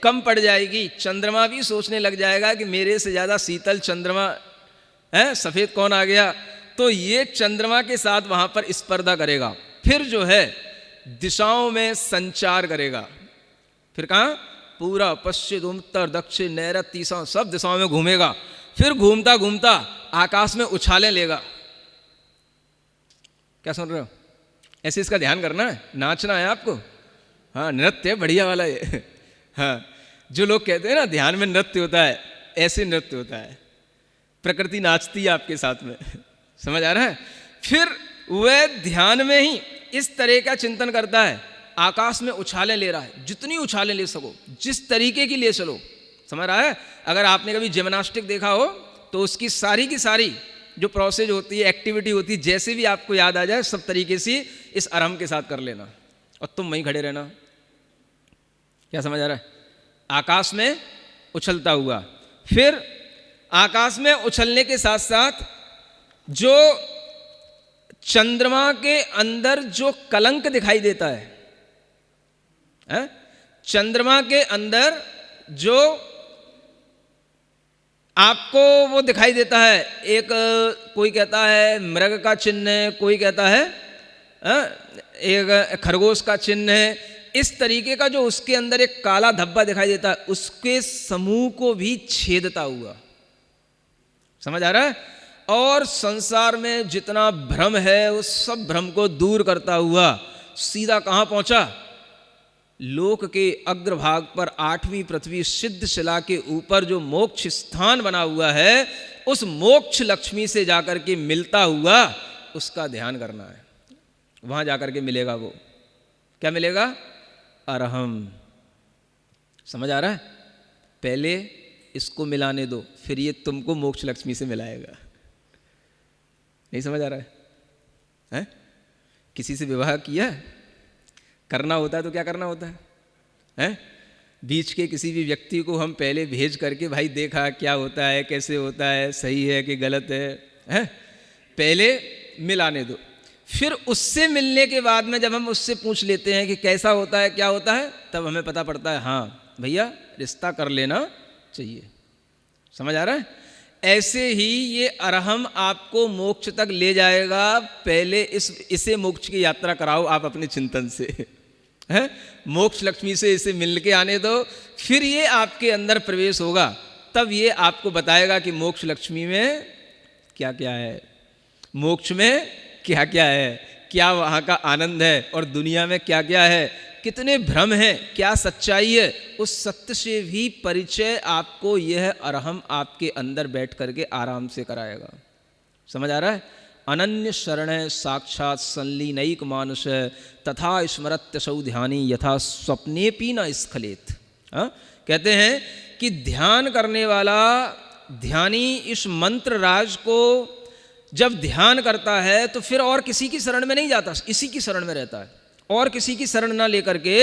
कम पड़ जाएगी। चंद्रमा भी सोचने लग जाएगा कि मेरे से ज्यादा शीतल चंद्रमा है, सफेद कौन आ गया। तो ये चंद्रमा के साथ वहां पर स्पर्धा करेगा। फिर जो है दिशाओं में संचार करेगा। फिर कहाँ, पूरा पश्चिम, उत्तर, दक्षिण, नैऋत्य, ईशान, सब दिशाओं में घूमेगा। फिर घूमता घूमता आकाश में उछालें लेगा। क्या सुन रहे हो, ऐसे इसका ध्यान करना है, नाचना है आपको। हाँ, नृत्य बढ़िया वाला ये। हाँ, जो लोग कहते हैं ना ध्यान में नृत्य होता है, ऐसे नृत्य होता है, प्रकृति नाचती है आपके साथ में, समझ आ रहा है। फिर वह ध्यान में ही इस तरह का चिंतन करता है, आकाश में उछालें ले रहा है, जितनी उछालें ले सको, जिस तरीके की ले चलो, समझ रहा है। अगर आपने कभी जिम्नास्टिक देखा हो तो उसकी सारी की सारी जो प्रोसेस होती है, एक्टिविटी होती है, जैसे भी आपको याद आ जाए सब तरीके से इस आराम के साथ कर लेना और तुम वहीं खड़े रहना। क्या समझ आ रहा है, आकाश में उछलता हुआ। फिर आकाश में उछलने के साथ साथ जो चंद्रमा के अंदर जो कलंक दिखाई देता है, चंद्रमा के अंदर जो आपको वो दिखाई देता है, एक कोई कहता है मृग का चिन्ह है, कोई कहता है एक खरगोश का चिन्ह है, इस तरीके का जो उसके अंदर एक काला धब्बा दिखाई देता है, उसके समूह को भी छेदता हुआ, समझ आ रहा है। और संसार में जितना भ्रम है उस सब भ्रम को दूर करता हुआ सीधा कहां पहुंचा, लोक के अग्रभाग पर 8वीं पृथ्वी सिद्ध शिला के ऊपर जो मोक्ष स्थान बना हुआ है, उस मोक्ष लक्ष्मी से जाकर के मिलता हुआ उसका ध्यान करना है। वहां जाकर के मिलेगा, वो क्या मिलेगा, अरहम। समझ आ रहा है, पहले इसको मिलाने दो, फिर ये तुमको मोक्ष लक्ष्मी से मिलाएगा। नहीं समझ आ रहा है? किसी से विवाह किया, करना होता है तो क्या करना होता है? बीच के किसी भी व्यक्ति को हम पहले भेज करके भाई देखा क्या होता है, कैसे होता है, सही है कि गलत है? पहले मिलाने दो, फिर उससे मिलने के बाद में जब हम उससे पूछ लेते हैं कि कैसा होता है, क्या होता है, तब हमें पता पड़ता है हाँ भैया रिश्ता कर लेना चाहिए। समझ आ रहा है? ऐसे ही ये अरहम आपको मोक्ष तक ले जाएगा। पहले इसे मोक्ष की यात्रा कराओ आप अपने चिंतन से, है? मोक्ष लक्ष्मी से इसे मिल के आने दो, फिर ये आपके अंदर प्रवेश होगा, तब ये आपको बताएगा कि मोक्ष लक्ष्मी में क्या क्या है, मोक्ष में क्या क्या है, क्या वहाँ का आनंद है और दुनिया में क्या क्या है, कितने भ्रम हैं, क्या सच्चाई है, उस सत्य से भी परिचय आपको यह अरहम आपके अंदर बैठ करके आराम से कराएगा। समझ आ रहा है? अनन्य शरण साक्षात संलीनैक मानुष तथा स्मरत्यसौ ध्यानी यथा स्वप्नेपि न स्खलित। कहते हैं कि ध्यान करने वाला ध्यानी इस मंत्र राज को जब ध्यान करता है तो फिर और किसी की शरण में नहीं जाता, इसी की शरण में रहता है, और किसी की शरण ना लेकर के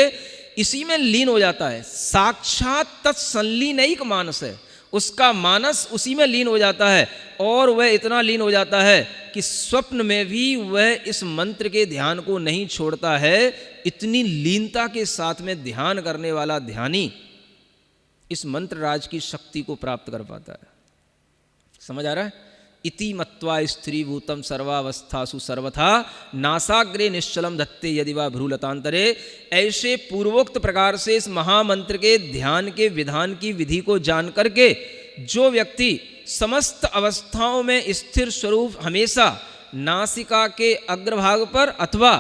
इसी में लीन हो जाता है। साक्षात तत्संलीनैक मानस है, उसका मानस उसी में लीन हो जाता है, और वह इतना लीन हो जाता है कि स्वप्न में भी वह इस मंत्र के ध्यान को नहीं छोड़ता है। इतनी लीनता के साथ में ध्यान करने वाला ध्यानी इस मंत्र राज की शक्ति को प्राप्त कर पाता है। समझ आ रहा है? इति मत्वा स्त्रीभूतम सर्वावस्थासु सर्वथा नासाग्रे निश्चलम धत्ते यदि वा भ्रूलतांतरे। ऐसे पूर्वोक्त प्रकार से इस महामंत्र के ध्यान के विधान की विधि को जान करके जो व्यक्ति समस्त अवस्थाओं में स्थिर स्वरूप हमेशा नासिका के अग्रभाग पर अथवा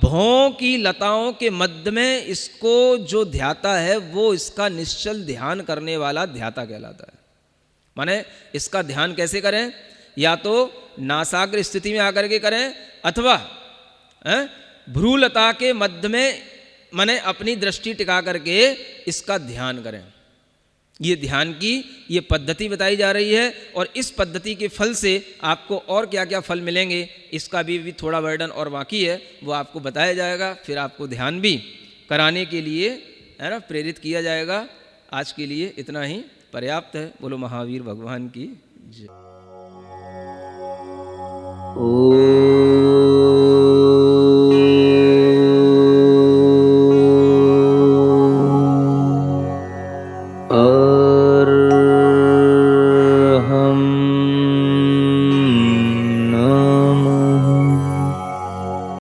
भौं की लताओं के मध्य में इसको जो ध्याता है वो इसका निश्चल ध्यान करने वाला ध्याता कहलाता है। माने इसका ध्यान कैसे करें, या तो नासाग्र स्थिति में आकर के करें अथवा भ्रूलता के मध्य में माने अपनी दृष्टि टिका करके इसका ध्यान करें। ये ध्यान की ये पद्धति बताई जा रही है और इस पद्धति के फल से आपको और क्या क्या फल मिलेंगे इसका भी थोड़ा वर्णन और बाकी है, वो आपको बताया जाएगा। फिर आपको ध्यान भी कराने के लिए है ना प्रेरित किया जाएगा। आज के लिए इतना ही पर्याप्त है। बोलो महावीर भगवान की जय।